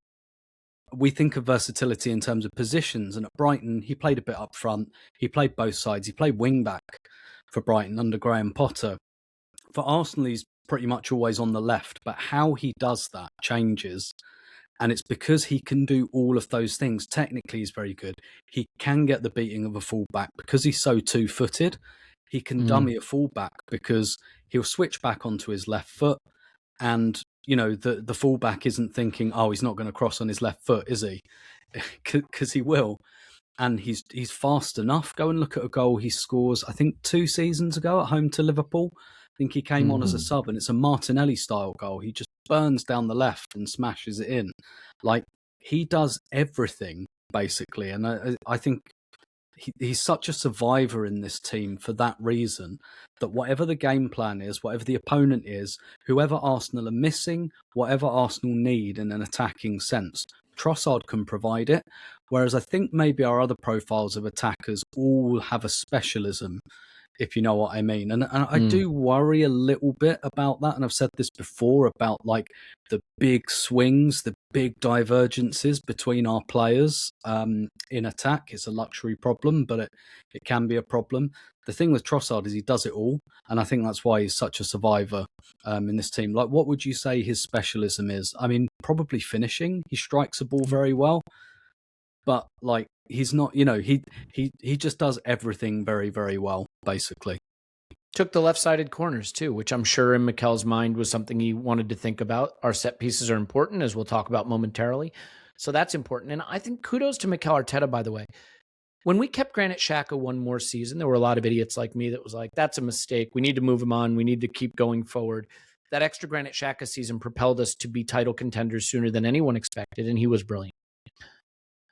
we think of versatility in terms of positions, and at Brighton, he played a bit up front. He played both sides. He played wing back for Brighton under Graham Potter. For Arsenal, he's pretty much always on the left, but how he does that changes. And it's because he can do all of those things. Technically, he's very good. He can get the beating of a fullback because he's so two-footed. He can dummy a fullback because he'll switch back onto his left foot. And, you know, the fullback isn't thinking, oh, he's not going to cross on his left foot, is he? Because he will. And he's fast enough. Go and look at a goal he scores, I think 2 seasons ago at home to Liverpool. I think he came on as a sub, and it's a Martinelli-style goal. He just burns down the left and smashes it in. Like, he does everything, basically. And I think he's such a survivor in this team for that reason, that whatever the game plan is, whatever the opponent is, whoever Arsenal are missing, whatever Arsenal need in an attacking sense, Trossard can provide it. Whereas I think maybe our other profiles of attackers all have a specialism, if you know what I mean. And I do worry a little bit about that. And I've said this before about like the big swings, the big divergences between our players in attack. It's a luxury problem, but it can be a problem. The thing with Trossard is he does it all. And I think that's why he's such a survivor in this team. Like, what would you say his specialism is? I mean, probably finishing. He strikes a ball very well. But like, he's not, you know, he just does everything very, very well, basically. Took the left-sided corners too, which I'm sure in Mikel's mind was something he wanted to think about. Our set pieces are important, as we'll talk about momentarily. So that's important. And I think kudos to Mikel Arteta, by the way. When we kept Granit Xhaka one more season, there were a lot of idiots like me that was like, that's a mistake. We need to move him on. We need to keep going forward. That extra Granit Xhaka season propelled us to be title contenders sooner than anyone expected, and he was brilliant.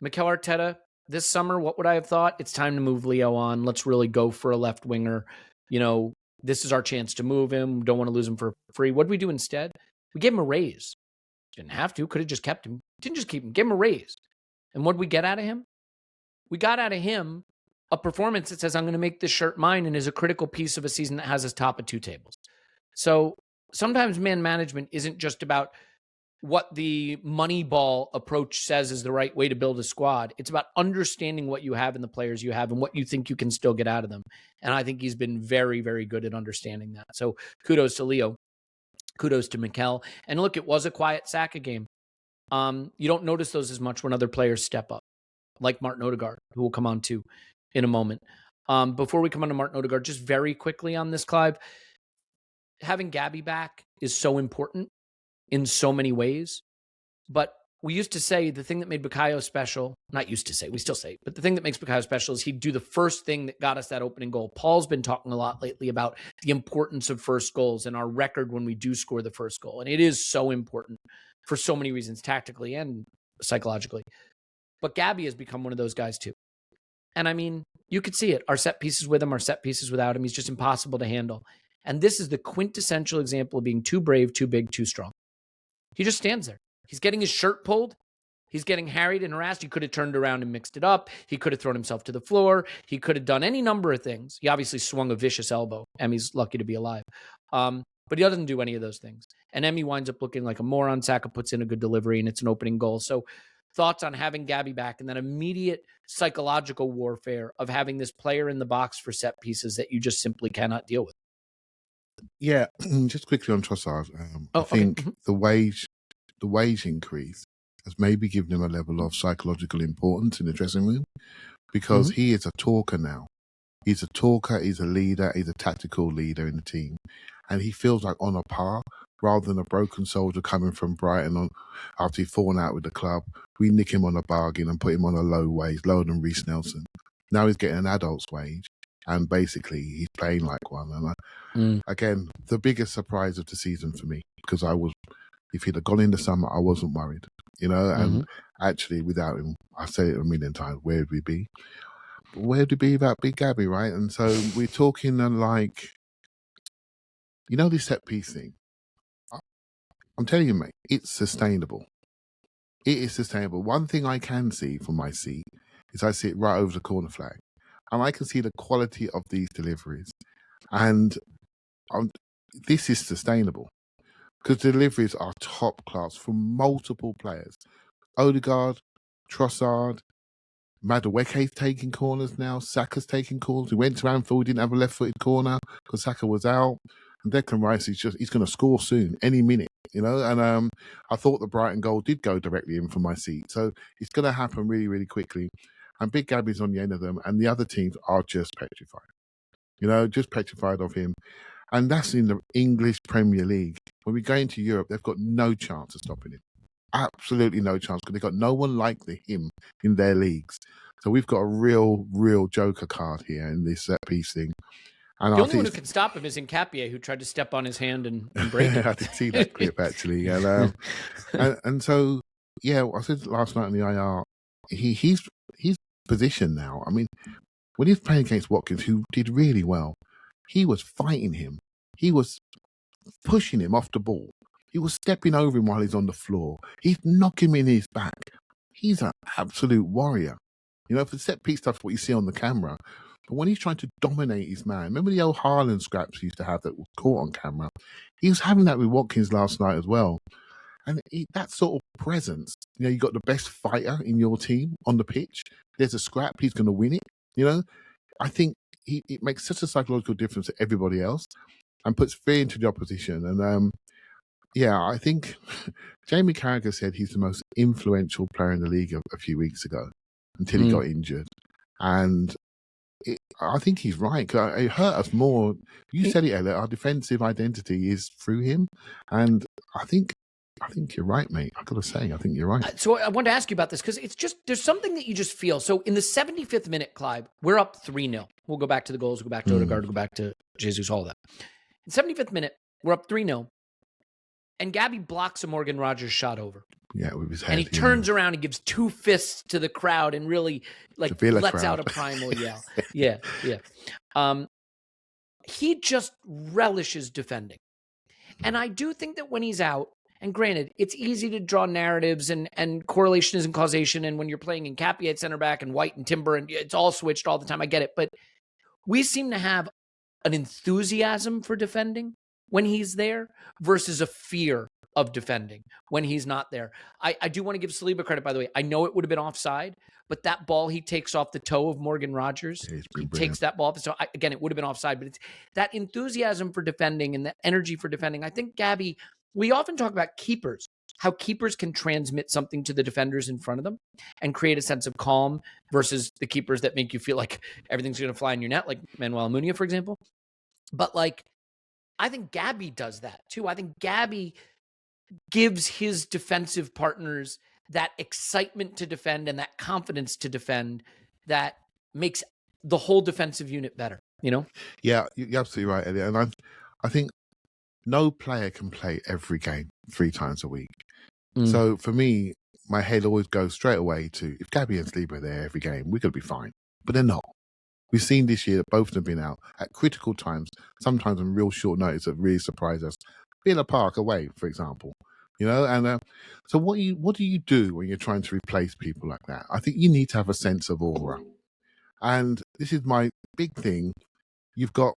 Mikel Arteta, this summer, what would I have thought? It's time to move Leo on. Let's really go for a left winger. You know, this is our chance to move him. Don't want to lose him for free. What did we do instead? We gave him a raise. Didn't have to. Could have just kept him. Didn't just keep him. Gave him a raise. And what did we get out of him? We got out of him a performance that says, I'm going to make this shirt mine, and is a critical piece of a season that has us top of 2 tables. So sometimes man management isn't just about what the Moneyball approach says is the right way to build a squad. It's about understanding what you have in the players you have and what you think you can still get out of them. And I think he's been very, very good at understanding that. So kudos to Leo. Kudos to Mikel. And look, it was a quiet Saka game. You don't notice those as much when other players step up, like Martin Odegaard, who we'll come on to in a moment. Before we come on to Martin Odegaard, just very quickly on this, Clive, having Gabby back is so important in so many ways. But we used to say the thing that made Bukayo special, not used to say, we still say, but the thing that makes Bukayo special is he'd do the first thing that got us that opening goal. Paul's been talking a lot lately about the importance of first goals and our record when we do score the first goal. And it is so important for so many reasons, tactically and psychologically. But Gabby has become one of those guys too. And I mean, you could see it. Our set pieces with him, our set pieces without him. He's just impossible to handle. And this is the quintessential example of being too brave, too big, too strong. He just stands there. He's getting his shirt pulled. He's getting harried and harassed. He could have turned around and mixed it up. He could have thrown himself to the floor. He could have done any number of things. He obviously swung a vicious elbow. Emmy's lucky to be alive. But he doesn't do any of those things. And Emmy winds up looking like a moron. Saka puts in a good delivery, and it's an opening goal. So thoughts on having Gabby back and that immediate psychological warfare of having this player in the box for set pieces that you just simply cannot deal with? Yeah, just quickly on Trossard. I okay. think the wage increase has maybe given him a level of psychological importance in the dressing room because he is a talker now. He's a talker, he's a leader, he's a tactical leader in the team. And he feels like on a par rather than a broken soldier coming from Brighton after he's fallen out with the club. We nick him on a bargain and put him on a low wage, lower than Reece Nelson. Now he's getting an adult's wage and basically he's playing like one. And again, the biggest surprise of the season for me, because if he'd have gone in the summer, I wasn't worried, and actually without him, I say it a million times, where would we be? Where would we be without Big Gabby, right? And so we're talking like, this set piece thing. I'm telling you, mate, it's sustainable. It is sustainable. One thing I can see from my seat is I sit right over the corner flag and I can see the quality of these deliveries. And this is sustainable because deliveries are top class from multiple players. Odegaard, Trossard, Madueke's taking corners now. Saka's taking corners. We went to Anfield, didn't have a left-footed corner because Saka was out. And Declan Rice he's going to score soon, any minute, And I thought the Brighton goal did go directly in from my seat. So it's going to happen really, really quickly. And Big Gabby's on the end of them. And the other teams are just petrified. Just petrified of him. And that's in the English Premier League. When we go into Europe, they've got no chance of stopping him. Absolutely no chance because they've got no one like him in their leagues. So we've got a real joker card here in this set piece thing. And the only one who can stop him is Nkapie, who tried to step on his hand and break it. I did see that clip actually. And so, I said last night in the IR, he's positioned now. I mean, when he was playing against Watkins, who did really well, he was fighting him. He was pushing him off the ball. He was stepping over him while he's on the floor. He's knocking him in his back. He's an absolute warrior. For set piece stuff, what you see on the camera. But when he's trying to dominate his man, remember the old Haaland scraps he used to have that was caught on camera? He was having that with Watkins last night as well. And that sort of presence, you got the best fighter in your team on the pitch. There's a scrap, he's going to win it. I think it makes such a psychological difference to everybody else and puts fear into the opposition. And I think Jamie Carragher said he's the most influential player in the league a few weeks ago until he got injured. And I think he's right. It hurt us more. You said it, Elliot. Our defensive identity is through him. And I think you're right, mate. I've got to say, I think you're right. So I wanted to ask you about this because it's just, there's something that you just feel. So in the 75th minute, Clive, we're up 3-0. We'll go back to the goals. We'll go back to Odegaard. We'll go back to Jesus, all that. In 75th minute, we're up 3-0. And Gabby blocks a Morgan Rogers shot over. Yeah, with his head. And he turns around and gives 2 fists to the crowd and really lets out a primal yell. Yeah. He just relishes defending. And I do think that when he's out, and granted, it's easy to draw narratives and correlation isn't causation. And when you're playing Nkapie at center back and White and Timber, and it's all switched all the time, I get it. But we seem to have an enthusiasm for defending when he's there versus a fear of defending when he's not there. I do want to give Saliba credit, by the way. I know it would have been offside, but that ball he takes off the toe of Morgan Rogers, he takes that ball off. So again, it would have been offside, but it's that enthusiasm for defending and the energy for defending. I think, Gabby, we often talk about keepers, how keepers can transmit something to the defenders in front of them and create a sense of calm versus the keepers that make you feel like everything's going to fly in your net, like Manuel Almunia, for example. But I think Gabby does that too. I think Gabby gives his defensive partners that excitement to defend and that confidence to defend that makes the whole defensive unit better, Yeah, you're absolutely right, Elliot. And I think no player can play every game 3 times a week. So for me, my head always goes straight away to, if Gabby and Saliba are there every game, we're going to be fine. But they're not. We've seen this year that both of them have been out at critical times, sometimes on real short notice that really surprise us. Villa Park away, for example. And so what do you do when you're trying to replace people like that? I think you need to have a sense of aura. And this is my big thing. You've got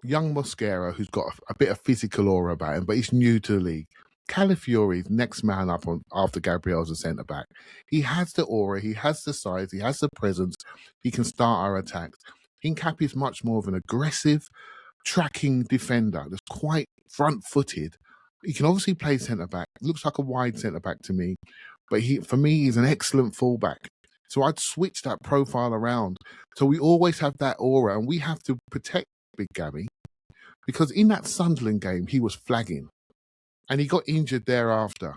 young Mosquera, who's got a bit of physical aura about him, but he's new to the league. Calafiori's next man up after Gabriel as a centre-back. He has the aura, he has the size, he has the presence, he can start our attacks. Nkapie is much more of an aggressive, tracking defender that's quite front-footed. He can obviously play centre-back. Looks like a wide centre-back to me. But for me, he's an excellent fullback. So I'd switch that profile around. So we always have that aura, and we have to protect Big Gabby. Because in that Sunderland game, he was flagging. And he got injured thereafter.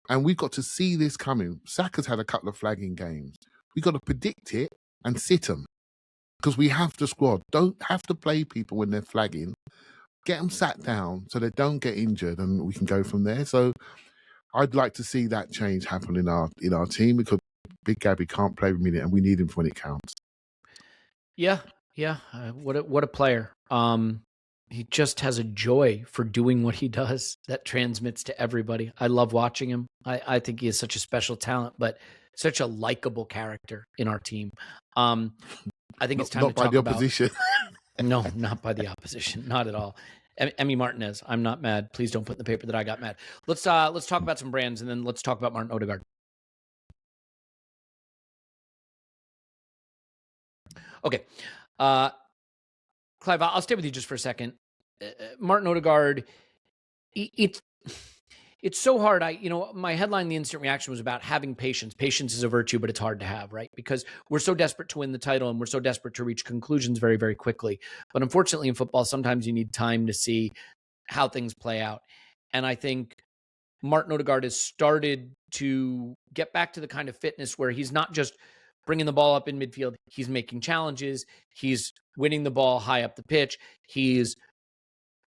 And we've got to see this coming. Saka's had a couple of flagging games. We've got to predict it and sit them. Because we have the squad. Don't have to play people when they're flagging. Get them sat down so they don't get injured, and we can go from there. So I'd like to see that change happen in our team, because Big Gabby can't play every minute, and we need him when it counts. Yeah. What a player. He just has a joy for doing what he does that transmits to everybody. I love watching him. I think he is such a special talent, but such a likable character in our team. I think it's time to talk about... Not by the opposition. No, not by the opposition. Not at all. Emi Martinez, I'm not mad. Please don't put in the paper that I got mad. Let's talk about some brands, and then let's talk about Martin Odegaard. Okay. Clive, I'll stay with you just for a second. Martin Odegaard, it's so hard. My headline, the instant reaction, was about having patience. Patience is a virtue, but it's hard to have, right? Because we're so desperate to win the title, and we're so desperate to reach conclusions very, very quickly. But unfortunately in football, sometimes you need time to see how things play out. And I think Martin Odegaard has started to get back to the kind of fitness where he's not just bringing the ball up in midfield. He's making challenges. He's winning the ball high up the pitch. He's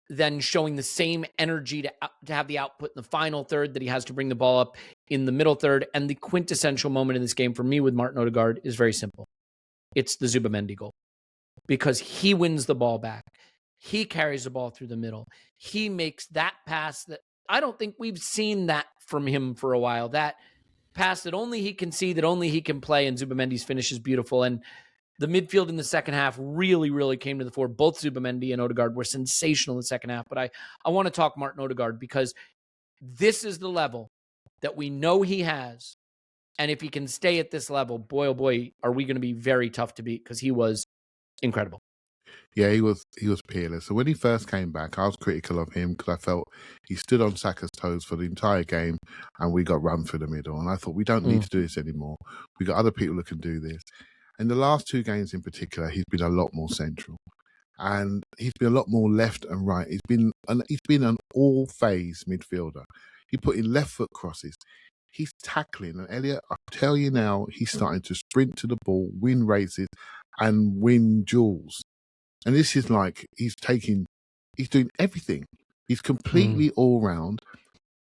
then showing the same energy to have the output in the final third that he has to bring the ball up in the middle third. And the quintessential moment in this game for me with Martin Odegaard is very simple. It's the Zubamendi goal, because he wins the ball back. He carries the ball through the middle. He makes that pass that I don't think we've seen that from him for a while. That pass that only he can see, that only he can play, and Zubamendi's finish is beautiful. And the midfield in the second half really, really came to the fore. Both Zubamendi and Odegaard were sensational in the second half. But I want to talk Martin Odegaard, because this is the level that we know he has. And if he can stay at this level, boy, oh boy, are we going to be very tough to beat, because he was incredible. Yeah, he was peerless. So when he first came back, I was critical of him because I felt he stood on Saka's toes for the entire game, and we got run through the middle. And I thought, we don't need to do this anymore. We got other people who can do this. In the last two games in particular, he's been a lot more central, and he's been a lot more left and right. He's been an all-phase midfielder. He put in left foot crosses. He's tackling, and Elliot, I tell you now, he's starting to sprint to the ball, win races, and win duels. And this is like he's doing everything. He's completely all round.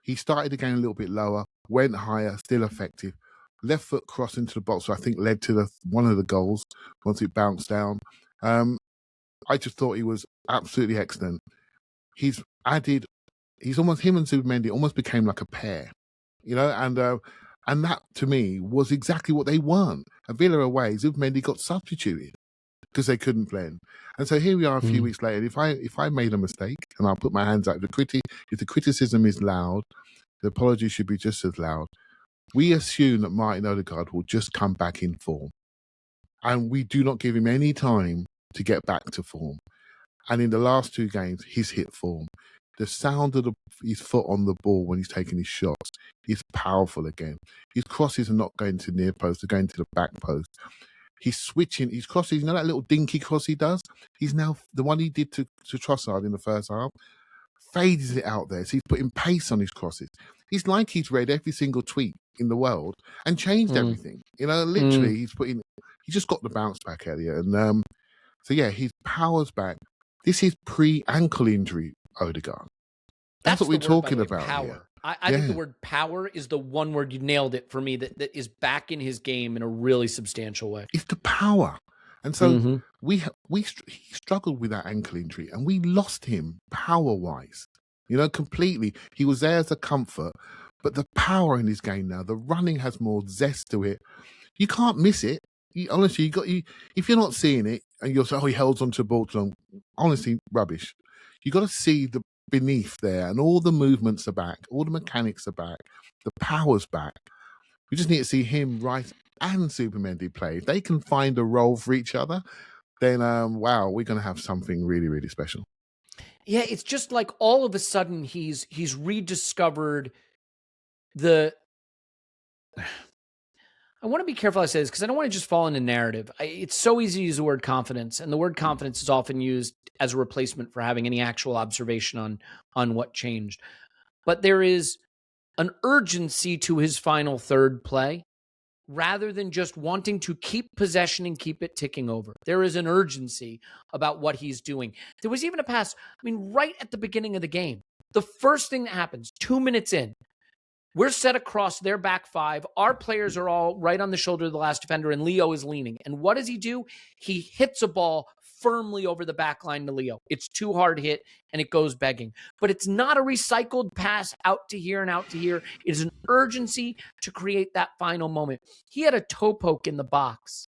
He started the game a little bit lower, went higher, still effective. Left foot cross into the box, I think led to one of the goals once it bounced down. I just thought he was absolutely excellent. He's almost, him and Zubamendi almost became like a pair, and that to me was exactly what they weren't. At Villa away, Zubamendi got substituted because they couldn't blend. And so here we are a few weeks later. If I made a mistake, and I'll put my hands out, if the criticism is loud, the apology should be just as loud. We assume that Martin Odegaard will just come back in form. And we do not give him any time to get back to form. And in the last two games, he's hit form. The sound of his foot on the ball when he's taking his shots is powerful again. His crosses are not going to near post, they're going to the back post. He's switching his crosses. You know that little dinky cross he does? He's now, the one he did to Trossard in the first half, fades it out there. So he's putting pace on his crosses. He's like he's read every single tweet in the world and changed everything. Literally, he just got the bounce back, Elliot. And so yeah, his power's back. This is pre-ankle injury Odegaard. That's what we're talking about. Power. Here. I think the word power is the one word, you nailed it for me, that is back in his game in a really substantial way. It's the power. And so he struggled with that ankle injury, and we lost him power-wise, completely. He was there as a comfort, but the power in his game now, the running has more zest to it. You can't miss it. Honestly, if you're not seeing it, and you'll say, oh, he holds onto the ball too long, honestly, rubbish. You got to see the beneath there, and all the movements are back, all the mechanics are back, the power's back. We just need to see him, Rice and Zubamendi play. If they can find a role for each other, then wow, we're going to have something really, really special. Yeah, it's just like all of a sudden he's rediscovered the. I want to be careful I say this because I don't want to just fall into narrative. It's so easy to use the word confidence, and the word confidence is often used as a replacement for having any actual observation on what changed. But there is an urgency to his final third play rather than just wanting to keep possession and keep it ticking over. There is an urgency about what he's doing. There was even a pass, right at the beginning of the game. The first thing that happens, 2 minutes in, we're set across their back five. Our players are all right on the shoulder of the last defender, and Leo is leaning. And what does he do? He hits a ball firmly over the back line to Leo. It's too hard hit, and it goes begging. But it's not a recycled pass out to here and out to here. It is an urgency to create that final moment. He had a toe poke in the box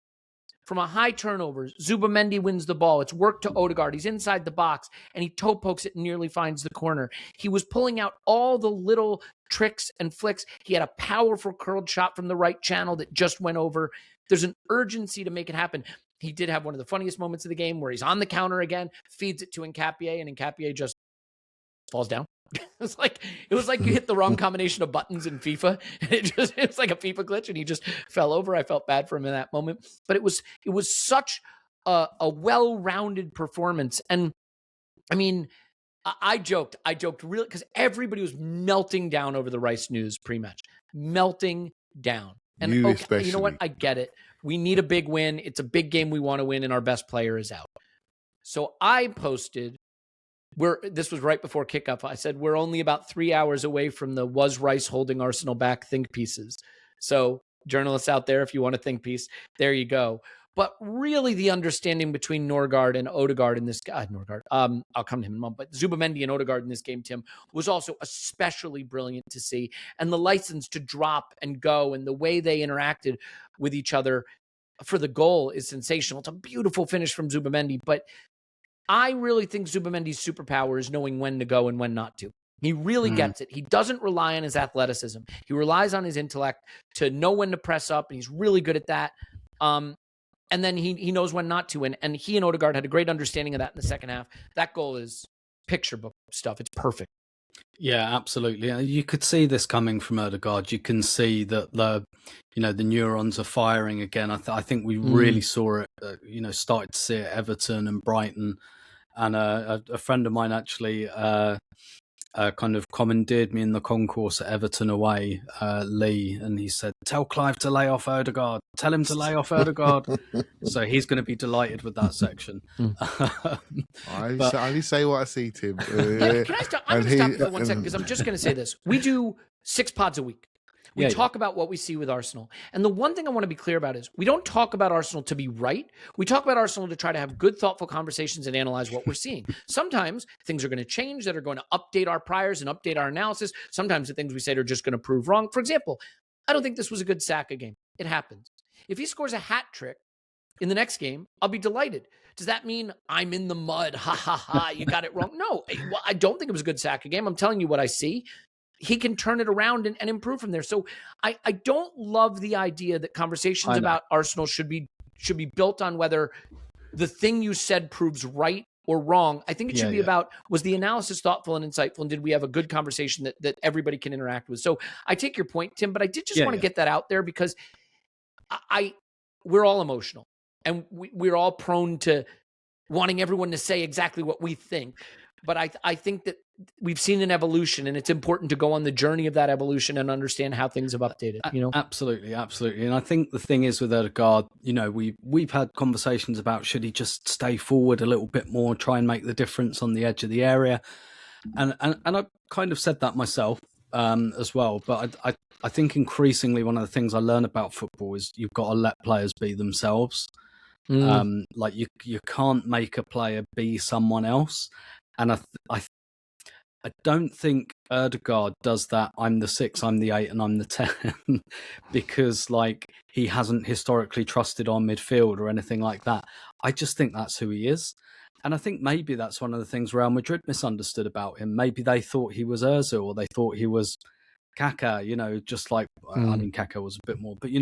from a high turnover. Zubamendi wins the ball. It's worked to Odegaard. He's inside the box, and he toe pokes it and nearly finds the corner. He was pulling out all the little tricks and flicks. He had a powerful curled shot from the right channel that just went over. There's an urgency to make it happen. He did have one of the funniest moments of the game where he's on the counter again, feeds it to Nkapie, and Nkapie just falls down. It was like you hit the wrong combination of buttons in FIFA. It was like a FIFA glitch, and he just fell over. I felt bad for him in that moment, but it was such a well-rounded performance. And I joked really because everybody was melting down over the Rice news pre-match, melting down. And you know what? I get it. We need a big win. It's a big game we want to win, and our best player is out. So I posted. This was right before kickoff. I said, we're only about 3 hours away from the was Rice holding Arsenal back think pieces. So journalists out there, if you want a think piece, there you go. But really the understanding between Norgaard and Odegaard in this guy, I'll come to him in a moment, but Zubamendi and Odegaard in this game, Tim, was also especially brilliant to see. And the license to drop and go and the way they interacted with each other for the goal is sensational. It's a beautiful finish from Zubamendi, but I really think Zubamendi's superpower is knowing when to go and when not to. He really gets it. He doesn't rely on his athleticism. He relies on his intellect to know when to press up, and he's really good at that. And then he knows when not to. And he and Odegaard had a great understanding of that in the second half. That goal is picture book stuff. It's perfect. Yeah, absolutely. You could see this coming from Odegaard. You can see that the neurons are firing again. I think we really saw it. Started to see it at Everton and Brighton, and a friend of mine actually kind of commandeered me in the concourse at Everton away, Lee, and he said, "Tell Clive to lay off Odegaard. Tell him to lay off Odegaard." So he's going to be delighted with that section. I only say what I see, Tim. Can I stop? I'm going to stop you for 1 second because I'm just going to say this. We do 6 pods a week. We talk about what we see with Arsenal. And the one thing I want to be clear about is we don't talk about Arsenal to be right. We talk about Arsenal to try to have good, thoughtful conversations and analyze what we're seeing. Sometimes things are going to change that are going to update our priors and update our analysis. Sometimes the things we say are just going to prove wrong. For example, I don't think this was a good Saka game. It happens. If he scores a hat trick in the next game, I'll be delighted. Does that mean I'm in the mud? Ha, ha, ha. You got it wrong. No, I don't think it was a good Saka game. I'm telling you what I see. He can turn it around and improve from there. So I don't love the idea that conversations about Arsenal should be built on whether the thing you said proves right or wrong. I think it should be about, was the analysis thoughtful and insightful, and did we have a good conversation that everybody can interact with? So I take your point, Tim, but I did just want to get that out there because we're all emotional and we're all prone to wanting everyone to say exactly what we think. But I think that we've seen an evolution, and it's important to go on the journey of that evolution and understand how things have updated. Absolutely. And I think the thing is with Odegaard, we've had conversations about should he just stay forward a little bit more, try and make the difference on the edge of the area, and I kind of said that myself as well. But I think increasingly one of the things I learn about football is you've got to let players be themselves. Like you can't make a player be someone else. And I don't think Odegaard does that. I'm the 6, I'm the 8, and I'm the 10 because he hasn't historically trusted our midfield or anything like that. I just think that's who he is. And I think maybe that's one of the things Real Madrid misunderstood about him. Maybe they thought he was Ozil or they thought he was Kaka, just like, I mean, Kaka was a bit more, but,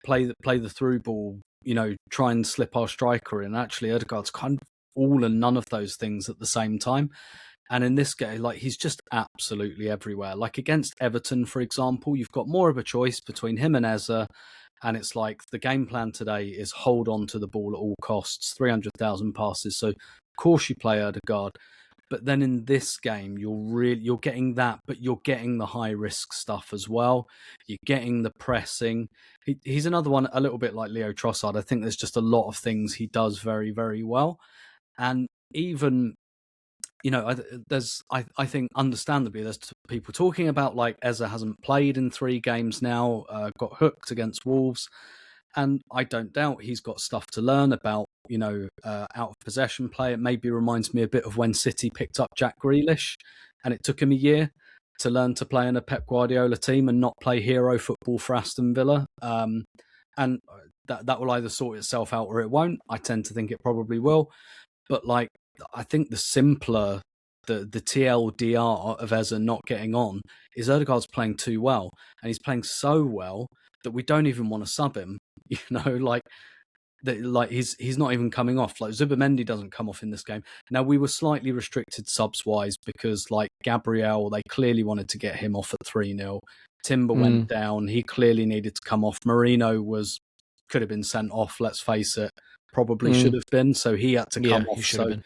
play the through ball, try and slip our striker in. Actually, Odegaard's kind of all and none of those things at the same time. And in this game, like, he's just absolutely everywhere. Like against Everton, for example, you've got more of a choice between him and Eze. And it's like the game plan today is hold on to the ball at all costs, 300,000 passes. So, of course, you play Odegaard. But then in this game, you're getting that, but you're getting the high risk stuff as well. You're getting the pressing. He's another one, a little bit like Leo Trossard. I think there's just a lot of things he does very, very well. And even, I think understandably, there's people talking about like Eze hasn't played in 3 games now, got hooked against Wolves. And I don't doubt he's got stuff to learn about, out of possession play. It maybe reminds me a bit of when City picked up Jack Grealish, and it took him a year to learn to play in a Pep Guardiola team and not play hero football for Aston Villa. And that will either sort itself out or it won't. I tend to think it probably will. But like, I think the simpler, the TLDR of Eze not getting on is Odegaard's playing too well, and he's playing so well that we don't even want to sub him. He's not even coming off. Like Zubamendi doesn't come off in this game. Now we were slightly restricted subs wise because like Gabriel, they clearly wanted to get him off at 3-0. Timber went down. He clearly needed to come off. Marino could have been sent off. Let's face it, probably should have been. So he had to come off. He should have been.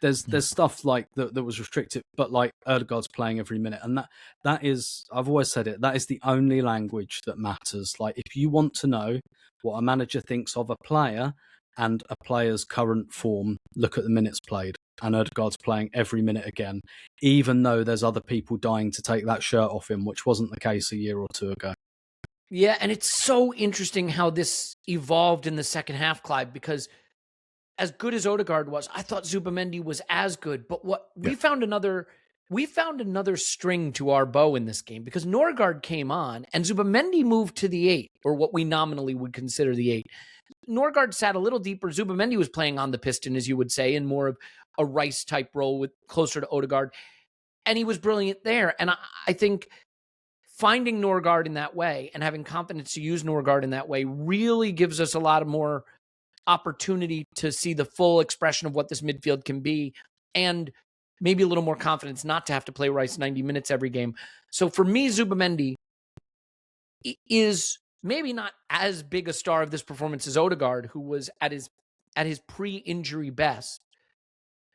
There's stuff like that was restricted, but like Odegaard's playing every minute, and that is, I've always said it, that is the only language that matters. Like if you want to know what a manager thinks of a player and a player's current form, look at the minutes played, and Odegaard's playing every minute again, even though there's other people dying to take that shirt off him, which wasn't the case a year or 2 ago. Yeah, and it's so interesting how this evolved in the second half, Clive, because as good as Odegaard was, I thought Zubamendi was as good. But we found another string to our bow in this game, because Norgaard came on and Zubamendi moved to the 8, or what we nominally would consider the 8. Norgaard sat a little deeper. Zubamendi was playing on the piston, as you would say, in more of a Rice type role with closer to Odegaard. And he was brilliant there. And I think finding Norgaard in that way and having confidence to use Norgaard in that way really gives us a lot of more opportunity to see the full expression of what this midfield can be, and maybe a little more confidence not to have to play Rice 90 minutes every game. So for me, Zubamendi is maybe not as big a star of this performance as Odegaard, who was at his pre-injury best,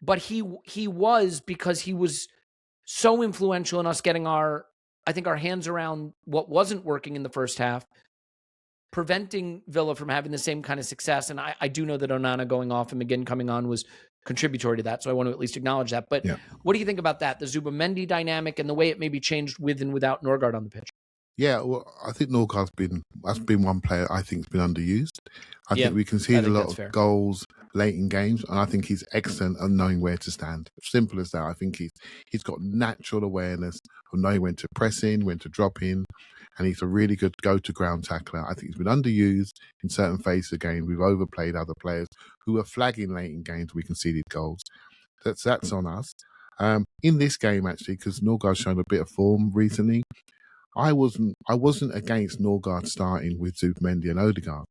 but he was, because he was so influential in us getting our hands around what wasn't working in the first half, preventing Villa from having the same kind of success. And I do know that Onana going off and McGinn coming on was contributory to that, so I want to at least acknowledge that. But what do you think about that, the Zubamendi dynamic and the way it maybe changed with and without Norgaard on the pitch? Yeah, well, I think Norgaard's been one player I think has been underused. I think we concede a lot of goals late in games, and I think he's excellent at knowing where to stand. Simple as that. I think he's got natural awareness of knowing when to press in, when to drop in, and he's a really good go-to-ground tackler. I think he's been underused in certain phases of the game. We've overplayed other players who were flagging late in games. We conceded goals. That's on us. In this game, actually, because Norgaard's shown a bit of form recently, I wasn't against Norgaard starting with Zubamendi and Odegaard,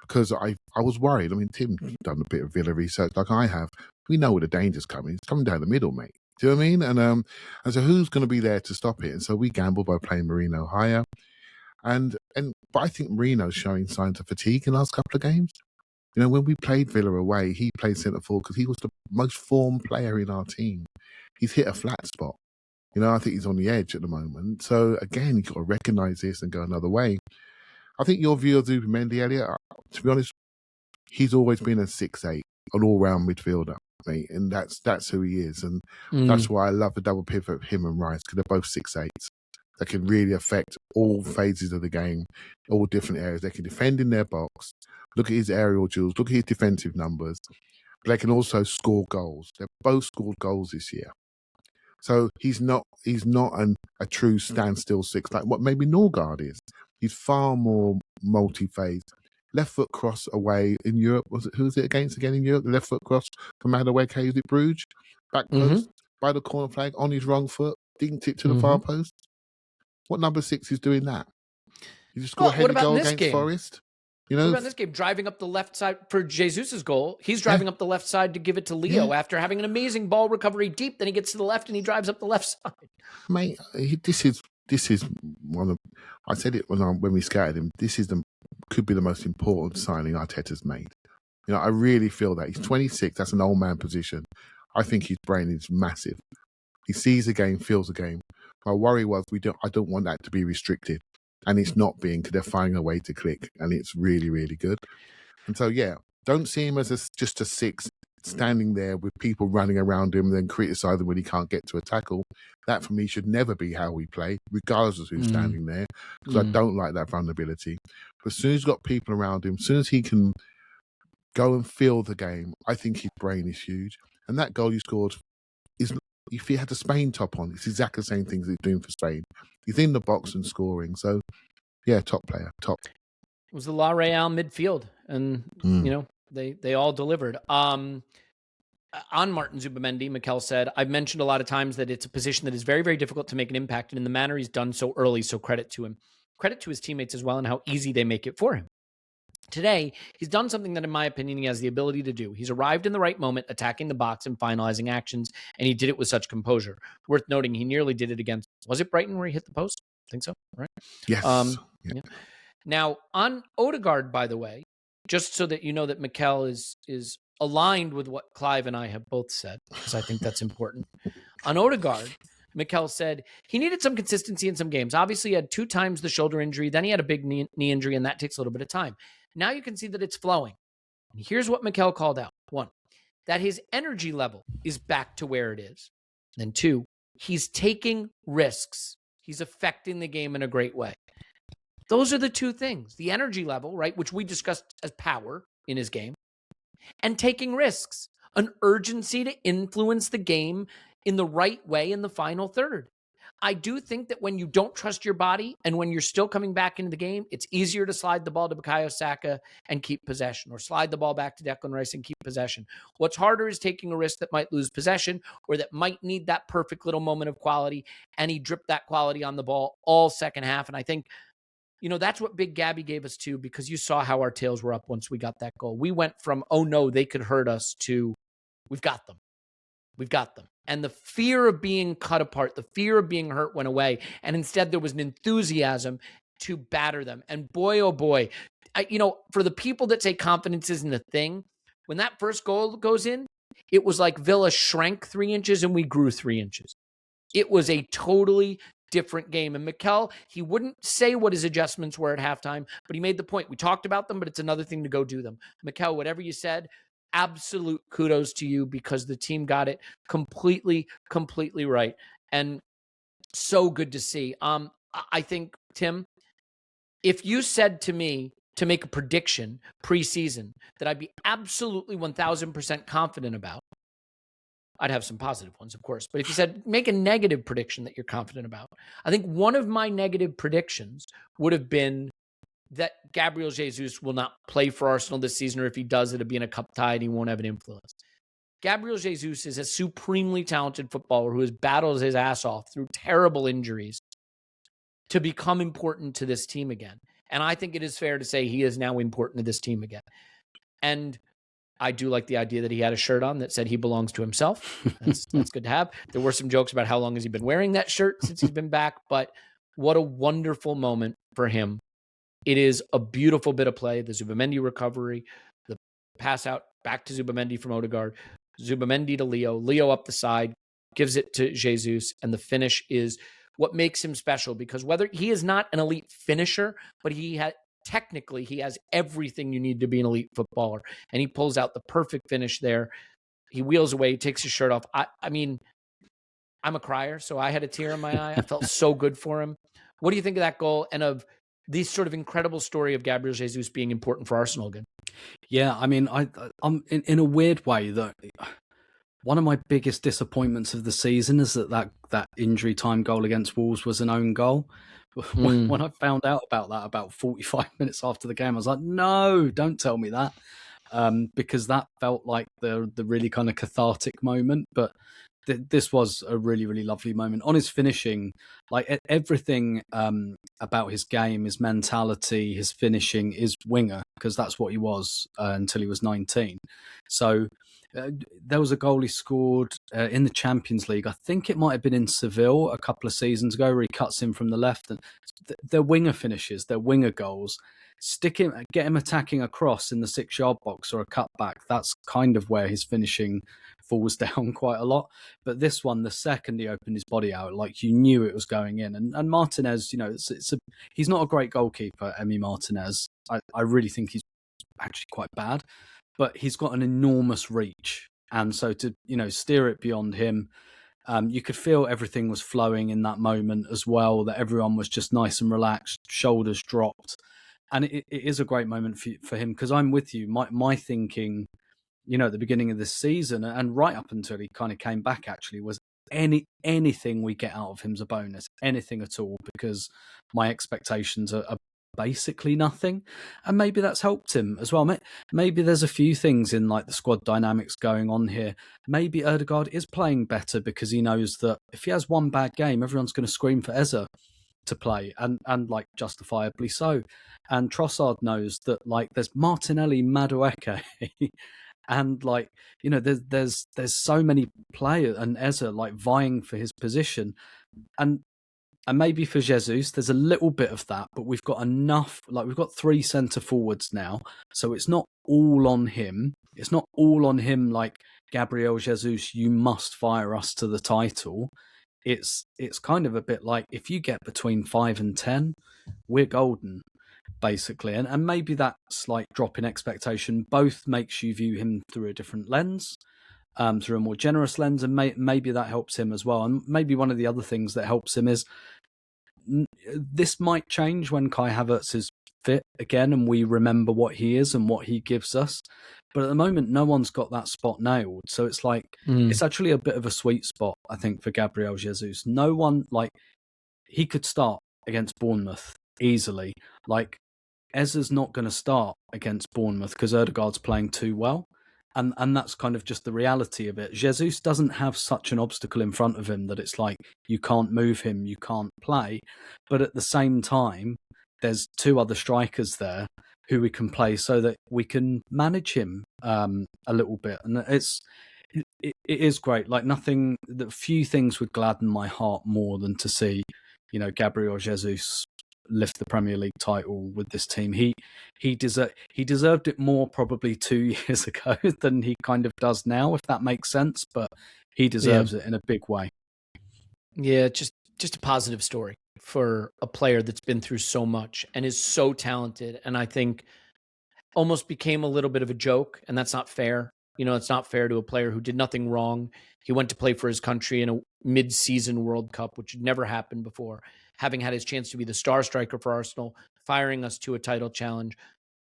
because I was worried. I mean, Tim's done a bit of Villa research like I have. We know where the danger's coming. It's coming down the middle, mate. Do you know what I mean? And so who's going to be there to stop it? And so we gambled by playing Marino higher. But I think Marino's showing signs of fatigue in the last couple of games. You know, when we played Villa away, he played centre forward because he was the most formed player in our team. He's hit a flat spot. You know, I think he's on the edge at the moment. So again, you've got to recognise this and go another way. I think your view of Zubamendi, Elliot, to be honest, he's always been a 6'8", an all-round midfielder, mate, and that's who he is, and that's why I love the double pivot of him and Rice, because they're both 6'8s that can really affect all phases of the game, all different areas. They can defend in their box. Look at his aerial duels. Look at his defensive numbers. But they can also score goals. They've both scored goals this year. So he's not a true standstill 6 like what maybe Norgaard is. He's far more multi-phase. Left foot cross away in Europe. Who's it against again in Europe? The left foot cross from Madueke, is it Bruges? Back post by the corner flag on his wrong foot, dinked it to the far post. What number 6 is doing that? You just scored a headed goal against Forest. You What know, about this game? Driving up the left side for Jesus' goal. He's driving up the left side to give it to Leo after having an amazing ball recovery deep. Then he gets to the left and he drives up the left side. mate, this is one of. I said it when we scouted him. Could be the most important signing Arteta's made. You know, I really feel that he's 26. That's an old man position. I think his brain is massive. He sees the game, feels the game. My worry was I don't want that to be restricted, and it's not being because they're finding a way to click, and it's really, really good. And so, don't see him as just a 6 standing there with people running around him and then criticise him when he can't get to a tackle. That for me should never be how we play, regardless of who's standing there, because I don't like that vulnerability. But as soon as he's got people around him, as soon as he can go and feel the game, I think his brain is huge. And that goal you scored is, if he had the Spain top on, it's exactly the same things he's doing for Spain. He's in the box and scoring. So, top player, top. It was the La Real midfield, and they all delivered. On Martin Zubamendi, Mikel said, I've mentioned a lot of times that it's a position that is very, very difficult to make an impact, and in the manner he's done so early, so credit to him. Credit to his teammates as well and how easy they make it for him. Today, he's done something that, in my opinion, he has the ability to do. He's arrived in the right moment, attacking the box and finalizing actions, and he did it with such composure. Worth noting, he nearly did it against, was it Brighton where he hit the post? I think so, right? Yes. Yeah. Now, on Odegaard, by the way, just so that you know that Mikel is aligned with what Clive and I have both said, because I think that's important. On Odegaard, Mikel said he needed some consistency in some games. Obviously, he had 2 times the shoulder injury. Then he had a big knee injury, and that takes a little bit of time. Now you can see that it's flowing. And here's what Mikel called out. 1, that his energy level is back to where it is. And 2, he's taking risks. He's affecting the game in a great way. Those are the 2 things. The energy level, right, which we discussed as power in his game, and taking risks, an urgency to influence the game in the right way in the final third. I do think that when you don't trust your body and when you're still coming back into the game, it's easier to slide the ball to Bukayo Saka and keep possession, or slide the ball back to Declan Rice and keep possession. What's harder is taking a risk that might lose possession or that might need that perfect little moment of quality, and he dripped that quality on the ball all second half. And I think, that's what Big Gabby gave us too, because you saw how our tails were up once we got that goal. We went from, oh no, they could hurt us, to we've got them. We've got them. And the fear of being cut apart, the fear of being hurt went away. And instead there was an enthusiasm to batter them. And boy, oh boy, for the people that say confidence isn't a thing, when that first goal goes in, it was like Villa shrank 3 inches and we grew 3 inches. It was a totally different game. And Mikel, he wouldn't say what his adjustments were at halftime, but he made the point. We talked about them, but it's another thing to go do them. Mikel, whatever you said, absolute kudos to you, because the team got it completely right. And so good to see. I think, Tim, if you said to me to make a prediction preseason that I'd be absolutely 1000% confident about, I'd have some positive ones, of course. But if you said make a negative prediction that you're confident about, I think one of my negative predictions would have been that Gabriel Jesus will not play for Arsenal this season, or if he does, it'll be in a cup tie and he won't have an influence. Gabriel Jesus is a supremely talented footballer who has battled his ass off through terrible injuries to become important to this team again. And I think it is fair to say he is now important to this team again. And I do like the idea that he had a shirt on that said he belongs to himself. That's good to have. There were some jokes about how long has he been wearing that shirt since he's been back, but what a wonderful moment for him. It is a beautiful bit of play. The Zubamendi recovery, the pass out back to Zubamendi from Odegaard, Zubamendi to Leo up the side, gives it to Jesus, and the finish is what makes him special, because whether he is not an elite finisher, but technically he has everything you need to be an elite footballer, and he pulls out the perfect finish there. He wheels away, takes his shirt off. I mean, I'm a crier, so I had a tear in my eye. I felt so good for him. What do you think of that goal and of this sort of incredible story of Gabriel Jesus being important for Arsenal again? Yeah, I mean, I'm in a weird way that one of my biggest disappointments of the season is that injury time goal against Wolves was an own goal. When I found out about that about 45 minutes after the game, I was like, no, don't tell me that, because that felt like the really kind of cathartic moment. But this was a really, really lovely moment. On his finishing, like everything about his game, his mentality, his finishing is winger, because that's what he was until he was 19. So there was a goal he scored in the Champions League. I think it might have been in Seville a couple of seasons ago, where he cuts in from the left. And they're winger finishes, they're winger goals. Get him attacking across in the 6-yard box or a cutback. That's kind of where his finishing falls down quite a lot. But this one, the second he opened his body out, like, you knew it was going in. And Martinez, you know, he's not a great goalkeeper, Emi Martinez. I really think he's actually quite bad, but he's got an enormous reach. And so to, you know, steer it beyond him, you could feel everything was flowing in that moment as well, that everyone was just nice and relaxed, shoulders dropped. And it is a great moment for him, because I'm with you. My thinking, you know, at the beginning of this season and right up until he kind of came back, actually, was anything we get out of him's a bonus, anything at all, because my expectations are basically nothing. And maybe that's helped him as well. Maybe there's a few things in like the squad dynamics going on here. Maybe Odegaard is playing better because he knows that if he has one bad game, everyone's going to scream for Eze to play, and like justifiably so. And Trossard knows that like there's Martinelli, Madueke, and like, you know, there's so many players, and Eze like vying for his position, and maybe for Jesus there's a little bit of that, but we've got enough. Like, we've got 3 centre forwards now, so it's not all on him. It's not all on him. Like, Gabriel Jesus, you must fire us to the title. It's kind of a bit like, if you get between 5 and 10, we're golden, basically. And maybe that slight drop in expectation both makes you view him through a different lens, through a more generous lens, and maybe that helps him as well. And maybe one of the other things that helps him is this might change when Kai Havertz is fit again and we remember what he is and what he gives us. But at the moment, no one's got that spot nailed. So it's like, it's actually a bit of a sweet spot, I think, for Gabriel Jesus. No one, like, he could start against Bournemouth easily. Like, Eze's not going to start against Bournemouth because Odegaard's playing too well. And that's kind of just the reality of it. Jesus doesn't have such an obstacle in front of him that it's like, you can't move him, you can't play. But at the same time, there's 2 other strikers there who we can play so that we can manage him a little bit. And it is great. Like, the few things would gladden my heart more than to see, you know, Gabriel Jesus lift the Premier League title with this team. He deserved it more probably 2 years ago than he kind of does now, if that makes sense. But he deserves it in a big way. Yeah, just a positive story for a player that's been through so much and is so talented. And I think almost became a little bit of a joke, and that's not fair. You know, it's not fair to a player who did nothing wrong. He went to play for his country in a mid-season World Cup, which had never happened before, having had his chance to be the star striker for Arsenal, firing us to a title challenge,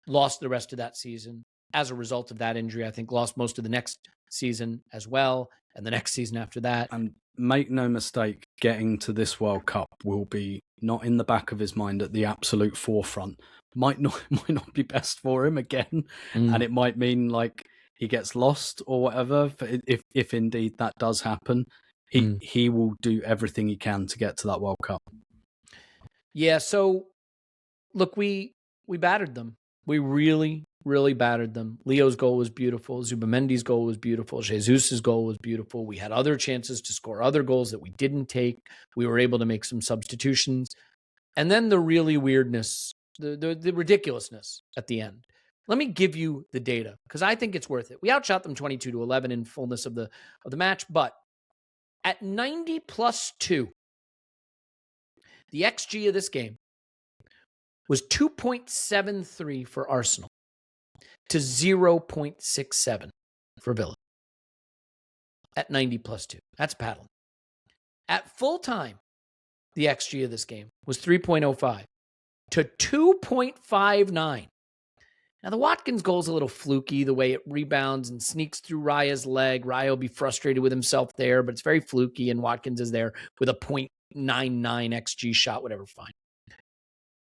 lost the rest of that season. As a result of that injury, I think lost most of the next season as well, and the next season after that. And make no mistake, getting to this World Cup will be not in the back of his mind at the absolute forefront. Might not be best for him again, and it might mean like he gets lost or whatever. If indeed that does happen, he will do everything he can to get to that World Cup. Yeah. So look, we battered them. We really, really battered them. Leo's goal was beautiful. Zubamendi's goal was beautiful. Jesus' goal was beautiful. We had other chances to score other goals that we didn't take. We were able to make some substitutions. And then the really weirdness, the ridiculousness at the end. Let me give you the data, because I think it's worth it. We outshot them 22-11 in fullness of the match, but at 90+2, the XG of this game was 2.73 for Arsenal to 0.67 for Villa. At 90+2. That's paddling. At full time, the XG of this game was 3.05 to 2.59. Now, the Watkins goal is a little fluky, the way it rebounds and sneaks through Raya's leg. Raya will be frustrated with himself there, but it's very fluky, and Watkins is there with a 0.99 XG shot, whatever, fine.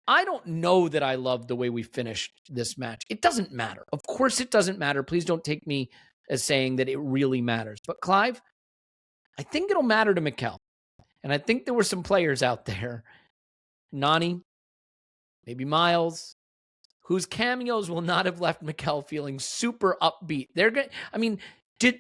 I don't know that I love the way we finished this match. It doesn't matter. Of course it doesn't matter. Please don't take me as saying that it really matters. But Clive, I think it'll matter to Mikel. And I think there were some players out there, Nani, maybe Miles, whose cameos will not have left Mikel feeling super upbeat.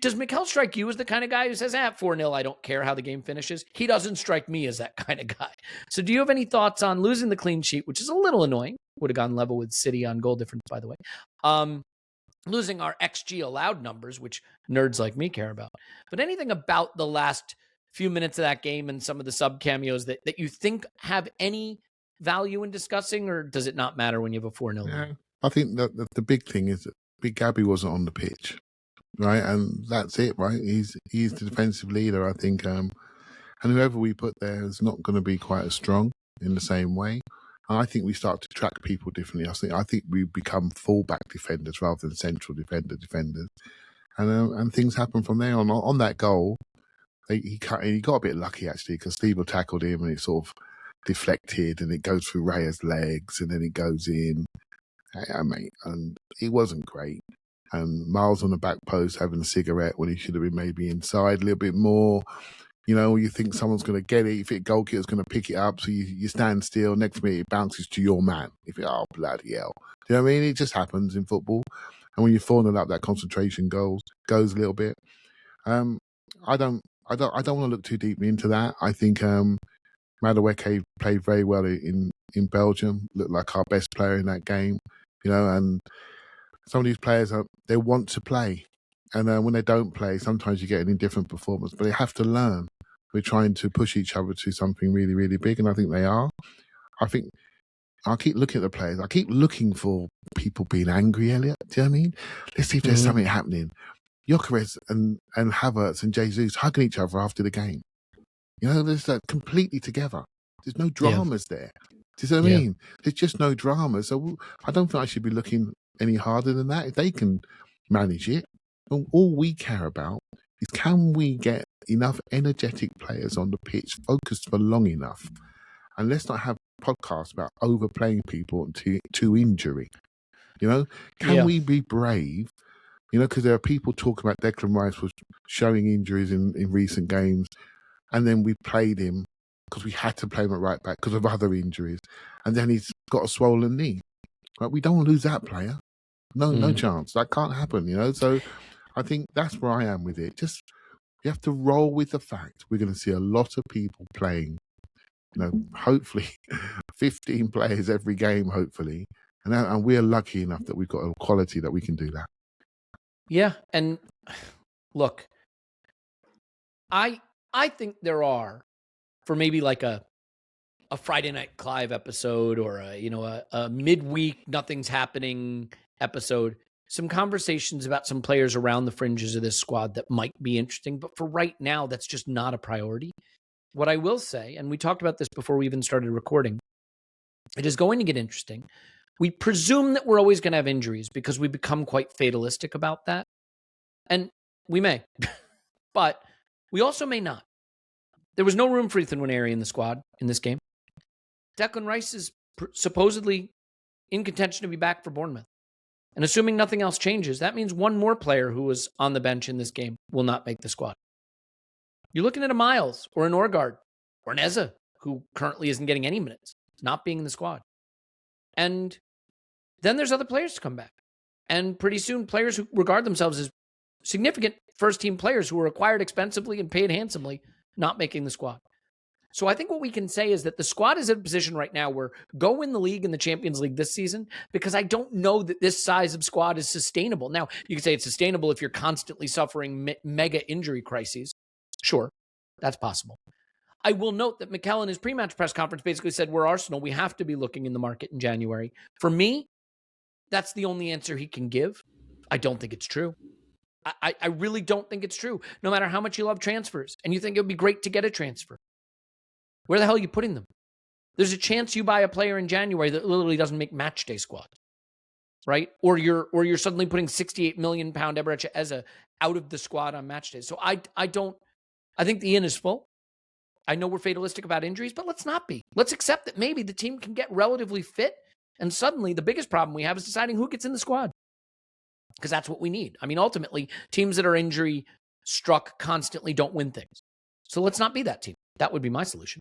Does Mikel strike you as the kind of guy who says, 4-0, I don't care how the game finishes? He doesn't strike me as that kind of guy. So do you have any thoughts on losing the clean sheet, which is a little annoying? Would have gone level with City on goal difference, by the way. Losing our XG allowed numbers, which nerds like me care about. But anything about the last few minutes of that game and some of the sub cameos that you think have any value in discussing, or does it not matter when you have a 4-0 lead? I think that the big thing is that Big Gabby wasn't on the pitch, right? And that's it, right? He's the defensive leader, I think. And whoever we put there is not going to be quite as strong in the same way. And I think we start to track people differently. I think we become fullback defenders rather than central defenders. And things happen from there on that goal. He got a bit lucky, actually, because Steve tackled him and it sort of deflected and it goes through Raya's legs and then it goes in. And it wasn't great. And Miles on the back post having a cigarette when he should have been maybe inside a little bit more. You know, you think someone's going to get it. You think goalkeeper's going to pick it up. So you stand still. Next minute, it bounces to your man. You think, oh, bloody hell. Do you know what I mean? It just happens in football. And when you're falling up, that concentration goes a little bit. I don't want to look too deeply into that. I think Madueke played very well in Belgium. Looked like our best player in that game. You know, and some of these players, they want to play. And when they don't play, sometimes you get an indifferent performance. But they have to learn. We're trying to push each other to something really, really big, and I think they are. I think I'll keep looking at the players. I keep looking for people being angry, Elliot. Do you know what I mean? Let's see if there's something happening. Gyokeres and Havertz and Jesus hugging each other after the game. You know, there's completely together. There's no dramas there. Do you see what I mean? There's just no drama. So I don't think I should be looking any harder than that. If they can manage it, all we care about is can we get enough energetic players on the pitch focused for long enough? And let's not have podcasts about overplaying people to injury. You know, can we be brave? You know, because there are people talking about Declan Rice was showing injuries in recent games, and then we played him because we had to play him at right back because of other injuries, and then he's got a swollen knee. Right? We don't want to lose that player. No chance. That can't happen. You know, so I think that's where I am with it. Just you have to roll with the fact we're going to see a lot of people playing. You know, hopefully 15 players every game. Hopefully, and we're lucky enough that we've got a quality that we can do that. Yeah, and look, I think there are, for maybe like a Friday Night Clive episode or a midweek nothing's happening episode, some conversations about some players around the fringes of this squad that might be interesting, but for right now, that's just not a priority. What I will say, and we talked about this before we even started recording, it is going to get interesting. We presume that we're always going to have injuries because we become quite fatalistic about that. And we may, but we also may not. There was no room for Ethan Nwaneri in the squad in this game. Declan Rice is supposedly in contention to be back for Bournemouth. And assuming nothing else changes, that means one more player who was on the bench in this game will not make the squad. You're looking at a Miles or an Norgaard or an Eza who currently isn't getting any minutes, not being in the squad. And then there's other players to come back. And pretty soon, players who regard themselves as significant first-team players who were acquired expensively and paid handsomely, not making the squad. So I think what we can say is that the squad is in a position right now where go win the league and the Champions League this season, because I don't know that this size of squad is sustainable. Now, you can say it's sustainable if you're constantly suffering mega injury crises. Sure, that's possible. I will note that Mikel in his pre-match press conference basically said, we're Arsenal. We have to be looking in the market in January. For me, that's the only answer he can give. I don't think it's true. I really don't think it's true. No matter how much you love transfers and you think it would be great to get a transfer. Where the hell are you putting them? There's a chance you buy a player in January that literally doesn't make match day squad, right? Or you're suddenly putting £68 million Eberechi Eza out of the squad on match day. So I think the inn is full. I know we're fatalistic about injuries, but let's not be. Let's accept that maybe the team can get relatively fit, and suddenly the biggest problem we have is deciding who gets in the squad. Because that's what we need. I mean, ultimately, teams that are injury struck constantly don't win things. So let's not be that team. That would be my solution.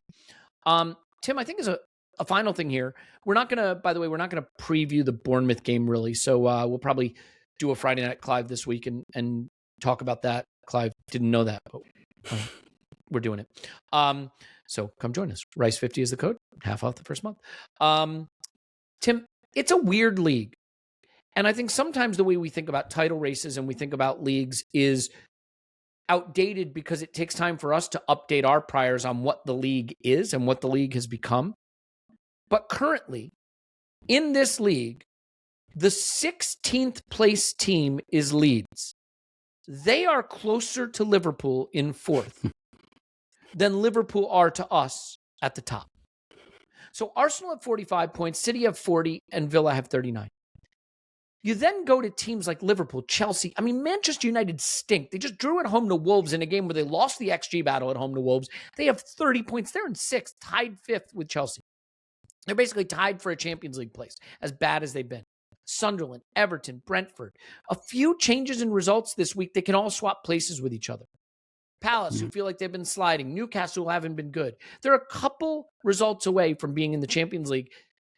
Tim, I think is a final thing here. We're not going to, by the way, we're not going to preview the Bournemouth game really. So we'll probably do a Friday Night Clive this week and talk about that. Clive didn't know that, but we're doing it. So come join us. Rice50 is the code, half off the first month. Tim, it's a weird league. And I think sometimes the way we think about title races and we think about leagues is outdated because it takes time for us to update our priors on what the league is and what the league has become. But currently, in this league, the 16th place team is Leeds. They are closer to Liverpool in 4th than Liverpool are to us at the top. So Arsenal have 45 points, City have 40, and Villa have 39. You then go to teams like Liverpool, Chelsea. I mean, Manchester United stink. They just drew at home to Wolves in a game where they lost the XG battle at home to Wolves. They have 30 points. They're in 6th, tied 5th with Chelsea. They're basically tied for a Champions League place, as bad as they've been. Sunderland, Everton, Brentford. A few changes in results this week. They can all swap places with each other. Palace, who feel like they've been sliding. Newcastle, who haven't been good. They're a couple results away from being in the Champions League,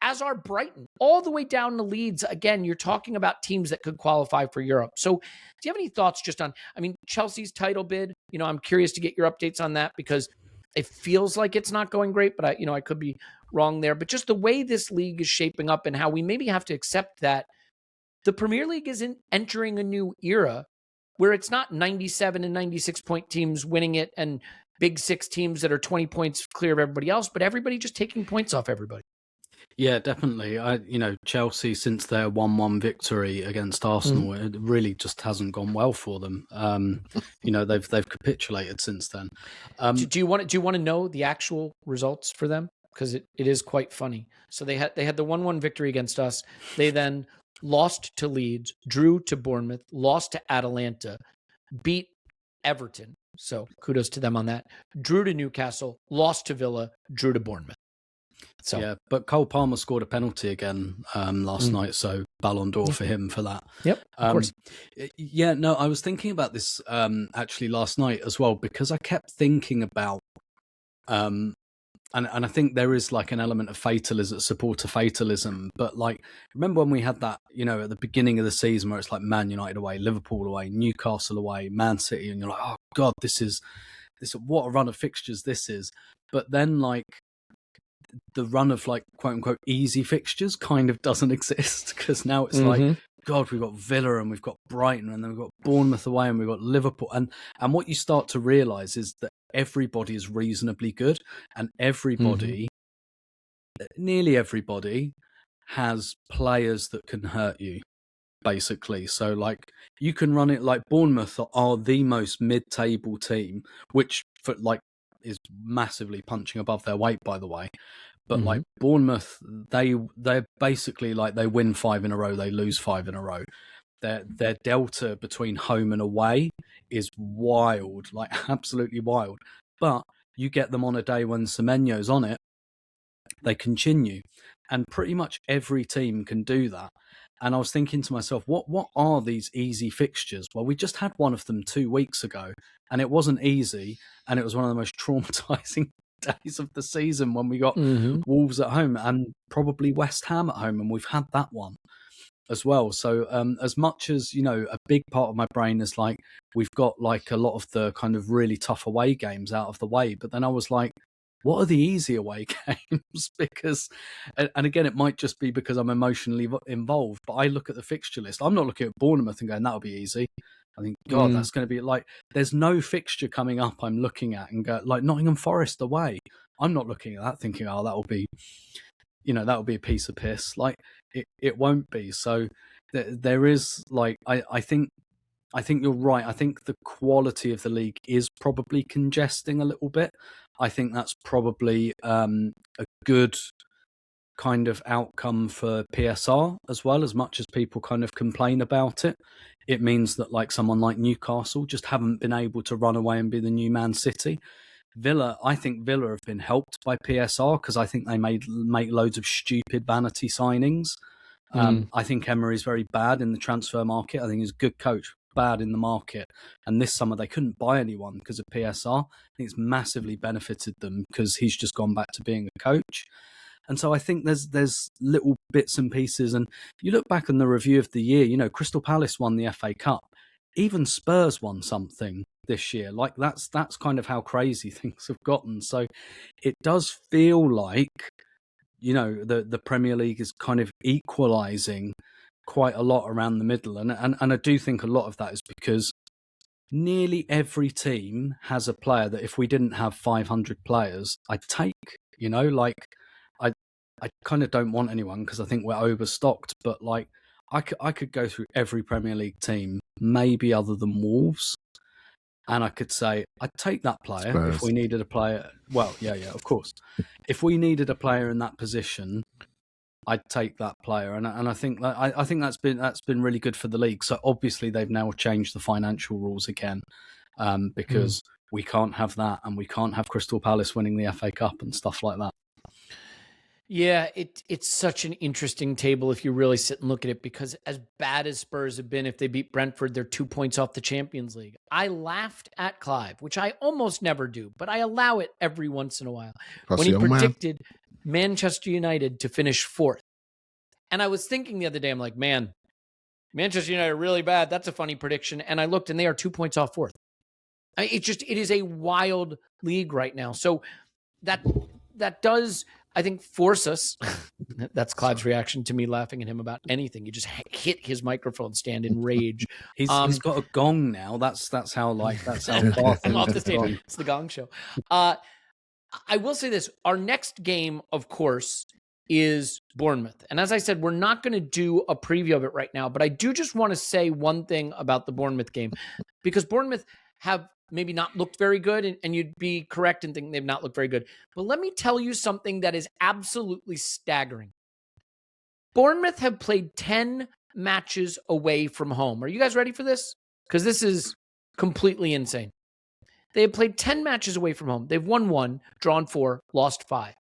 as are Brighton, all the way down to Leeds. Again, you're talking about teams that could qualify for Europe. So do you have any thoughts just on, Chelsea's title bid? I'm curious to get your updates on that because it feels like it's not going great, but I could be wrong there. But just the way this league is shaping up and how we maybe have to accept that the Premier League isn't entering a new era where it's not 97 and 96 point teams winning it and big 6 teams that are 20 points clear of everybody else, but everybody just taking points off everybody. Yeah, definitely. Chelsea, since their 1-1 victory against Arsenal, it really just hasn't gone well for them. They've capitulated since then. Do you want to know the actual results for them? Because it is quite funny. So they had the 1-1 victory against us. They then lost to Leeds, drew to Bournemouth, lost to Atalanta, beat Everton. So kudos to them on that. Drew to Newcastle, lost to Villa, drew to Bournemouth. So yeah, but Cole Palmer scored a penalty again last night, so Ballon d'Or for him for that. Yep, of course. Yeah, no, I was thinking about this actually last night as well because I kept thinking about, and I think there is like an element of fatalism, supporter fatalism. But like, remember when we had that, at the beginning of the season where it's like Man United away, Liverpool away, Newcastle away, Man City, and you're like, oh God, this is what a run of fixtures this is. But then like, the run of like quote unquote easy fixtures kind of doesn't exist because now it's like, God, we've got Villa and we've got Brighton and then we've got Bournemouth away and we've got Liverpool. And what you start to realize is that everybody is reasonably good and everybody, nearly everybody has players that can hurt you basically. So like you can run it like Bournemouth are the most mid-table team, which for like is massively punching above their weight, by the way. But like Bournemouth, they're basically like they win 5 in a row, they lose 5 in a row. Their delta between home and away is wild, like absolutely wild. But you get them on a day when Semenyo's on it, they continue. And pretty much every team can do that. And I was thinking to myself, what are these easy fixtures? Well, we just had one of them 2 weeks ago, and it wasn't easy, and it was one of the most traumatizing days of the season when we got Wolves at home and probably West Ham at home, and we've had that one as well. So as much as, a big part of my brain is like, we've got like a lot of the kind of really tough away games out of the way, but then I was like, what are the easy away games? Because, and again, it might just be because I'm emotionally involved, but I look at the fixture list. I'm not looking at Bournemouth and going, that'll be easy. I think, God, that's going to be like, there's no fixture coming up I'm looking at and go, like Nottingham Forest away. I'm not looking at that thinking, oh, that'll be a piece of piss. Like, it won't be. So there is like, I think you're right. I think the quality of the league is probably congesting a little bit. I think that's probably a good kind of outcome for PSR as well, as much as people kind of complain about it. It means that like someone like Newcastle just haven't been able to run away and be the new Man City. I think Villa have been helped by PSR because I think they make loads of stupid vanity signings. I think Emery's very bad in the transfer market. I think he's a good coach, bad in the market, and this summer they couldn't buy anyone because of PSR. I think it's massively benefited them because he's just gone back to being a coach. And so I think there's little bits and pieces. And you look back on the review of the year, you know, Crystal Palace won the FA Cup. Even Spurs won something this year. Like that's kind of how crazy things have gotten. So it does feel like, you know, the Premier League is kind of equalising quite a lot around the middle. And I do think a lot of that is because nearly every team has a player that if we didn't have 500 players, I'd take, you know, like I kind of don't want anyone because I think we're overstocked, but like I could go through every Premier League team, maybe other than Wolves, and I could say I'd take that player Spurs. if we needed a player. Well, yeah, of course. If we needed a player in that position, I'd take that player, and I think that I think that's been really good for the league. So obviously they've now changed the financial rules again because we can't have that, and we can't have Crystal Palace winning the FA Cup and stuff like that. Yeah, it's such an interesting table if you really sit and look at it, because as bad as Spurs have been, if they beat Brentford, they're 2 points off the Champions League. I laughed at Clive, which I almost never do, but I allow it every once in a while, when he predicted Manchester United to finish 4th. And I was thinking the other day, I'm like, man, Manchester United are really bad. That's a funny prediction. And I looked and they are 2 points off 4th. It is a wild league right now. So that does, I think, force us. That's Clive's reaction to me laughing at him about anything. He just hit his microphone stand in rage. He's got a gong now. That's how far I'm off the stage. It's the Gong Show. I will say this: our next game, of course, is Bournemouth. And as I said, we're not going to do a preview of it right now, but I do just want to say one thing about the Bournemouth game, because Bournemouth have maybe not looked very good, and you'd be correct in thinking they've not looked very good. But let me tell you something that is absolutely staggering. Bournemouth have played 10 matches away from home. Are you guys ready for this? Because this is completely insane. They have played 10 matches away from home. They've won 1, drawn 4, lost 5.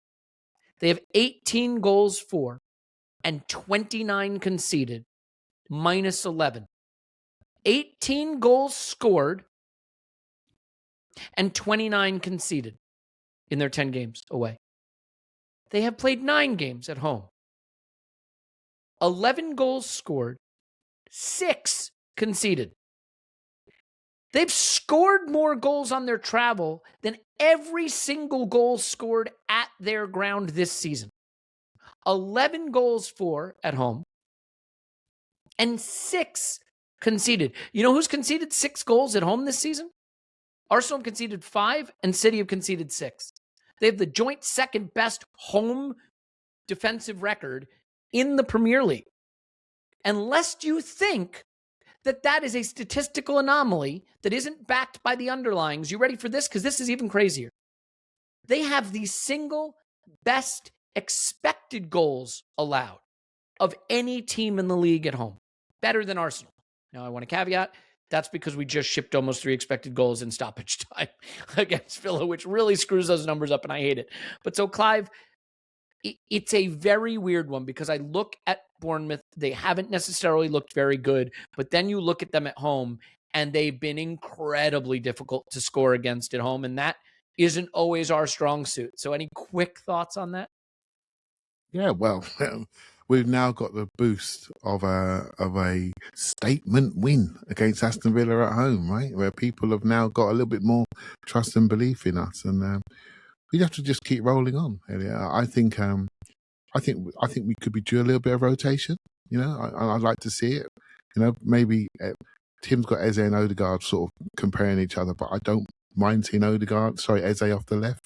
They have 18 goals for and 29 conceded, minus 11. 18 goals scored and 29 conceded in their 10 games away. They have played 9 games at home. 11 goals scored, 6 conceded. They've scored more goals on their travel than every single goal scored at their ground this season. 11 goals for at home and 6 conceded. You know who's conceded 6 goals at home this season? Arsenal have conceded 5 and City have conceded 6. They have the joint second best home defensive record in the Premier League. And lest you think that is a statistical anomaly that isn't backed by the underlyings, you ready for this? Because this is even crazier. They have the single best expected goals allowed of any team in the league at home. Better than Arsenal. Now, I want to caveat, that's because we just shipped almost 3 expected goals in stoppage time against Villa, which really screws those numbers up, and I hate it. But so, Clive, it's a very weird one, because I look at Bournemouth, they haven't necessarily looked very good, but then you look at them at home, and they've been incredibly difficult to score against at home, and that isn't always our strong suit. So any quick thoughts on that? Yeah, well, we've now got the boost of a statement win against Aston Villa at home, right? Where people have now got a little bit more trust and belief in us, and we have to just keep rolling on. Elliot. I think we could be due a little bit of rotation. You know, I'd like to see it. You know, maybe Tim's got Eze and Odegaard sort of comparing each other, but I don't mind seeing Eze off the left.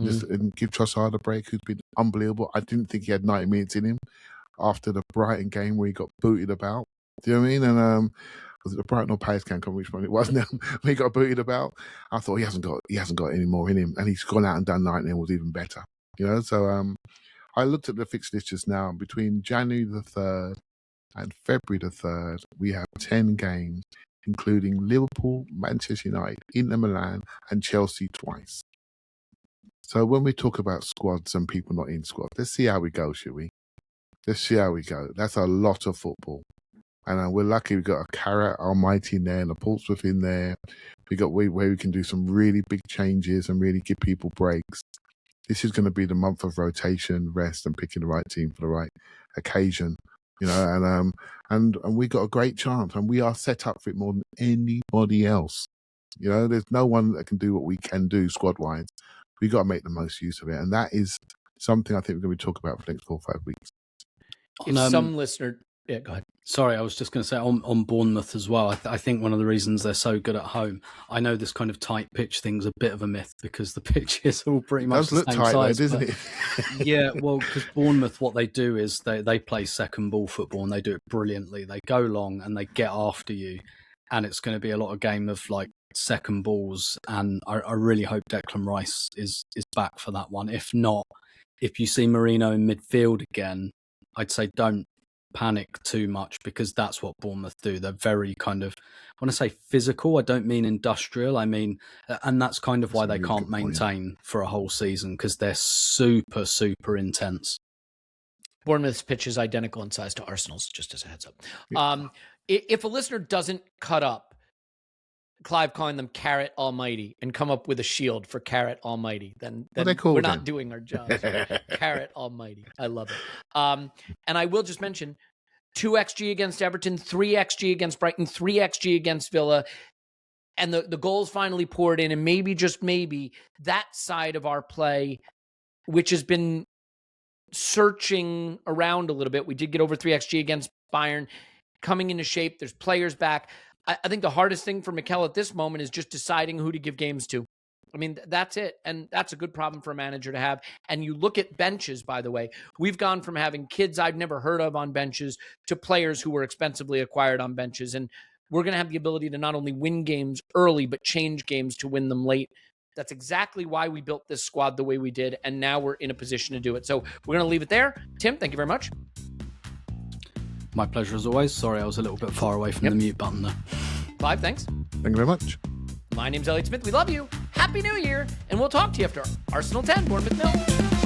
Just and give Trossard a break, who's been unbelievable. I didn't think he had 90 minutes in him after the Brighton game where he got booted about. Do you know what I mean? And was it the Brighton or Palace game? Which one it was now? He got booted about. I thought he hasn't got any more in him, and he's gone out and done 90 and was even better. You know, so I looked at the fixed list just now. Between January the 3rd and February the 3rd, we have 10 games, including Liverpool, Manchester United, Inter Milan, and Chelsea twice. So when we talk about squads and people not in squad, let's see how we go, shall we? Let's see how we go. That's a lot of football. And we're lucky we've got a Carrot Almighty in there and a Portsmouth in there. We got where we can do some really big changes and really give people breaks. This is going to be the month of rotation, rest, and picking the right team for the right occasion. And we got a great chance, and we are set up for it more than anybody else. There's no one that can do what we can do squad-wise. We got to make the most use of it, and that is something I think we're going to be talking about for the next 4 or 5 weeks. If some listener, yeah, go ahead. Sorry, I was just going to say on Bournemouth as well. I think one of the reasons they're so good at home. I know this kind of tight pitch thing's a bit of a myth because the pitch is all pretty much the same size, doesn't it? Yeah, well, because Bournemouth, what they do is they play second ball football and they do it brilliantly. They go long and they get after you, and it's going to be a lot of game of like second balls. And I really hope Declan Rice is back for that one. If not, if you see Merino in midfield again, I'd say don't panic too much because that's what Bournemouth do. They're very kind of, when I say physical, I don't mean industrial. I mean, and that's kind of why they can't maintain for a whole season because they're super, super intense. Bournemouth's pitch is identical in size to Arsenal's, just as a heads up. Yeah. If a listener doesn't cut up Clive calling them Carrot Almighty and come up with a shield for Carrot Almighty, then we're not doing our jobs. Carrot Almighty. I love it. And I will just mention 2 XG against Everton, 3 XG against Brighton, 3 XG against Villa. And the goals finally poured in. And maybe, just maybe, that side of our play, which has been searching around a little bit. We did get over 3 XG against Bayern, coming into shape. There's players back. I think the hardest thing for Mikel at this moment is just deciding who to give games to. I mean, that's it. And that's a good problem for a manager to have. And you look at benches, by the way, we've gone from having kids I've never heard of on benches to players who were expensively acquired on benches. And we're going to have the ability to not only win games early, but change games to win them late. That's exactly why we built this squad the way we did. And now we're in a position to do it. So we're going to leave it there. Tim, thank you very much. My pleasure as always. Sorry, I was a little bit far away from the mute button there. Clive, thanks. Thank you very much. My name's Elliot Smith. We love you. Happy New Year. And we'll talk to you after Arsenal 10, Bournemouth 0.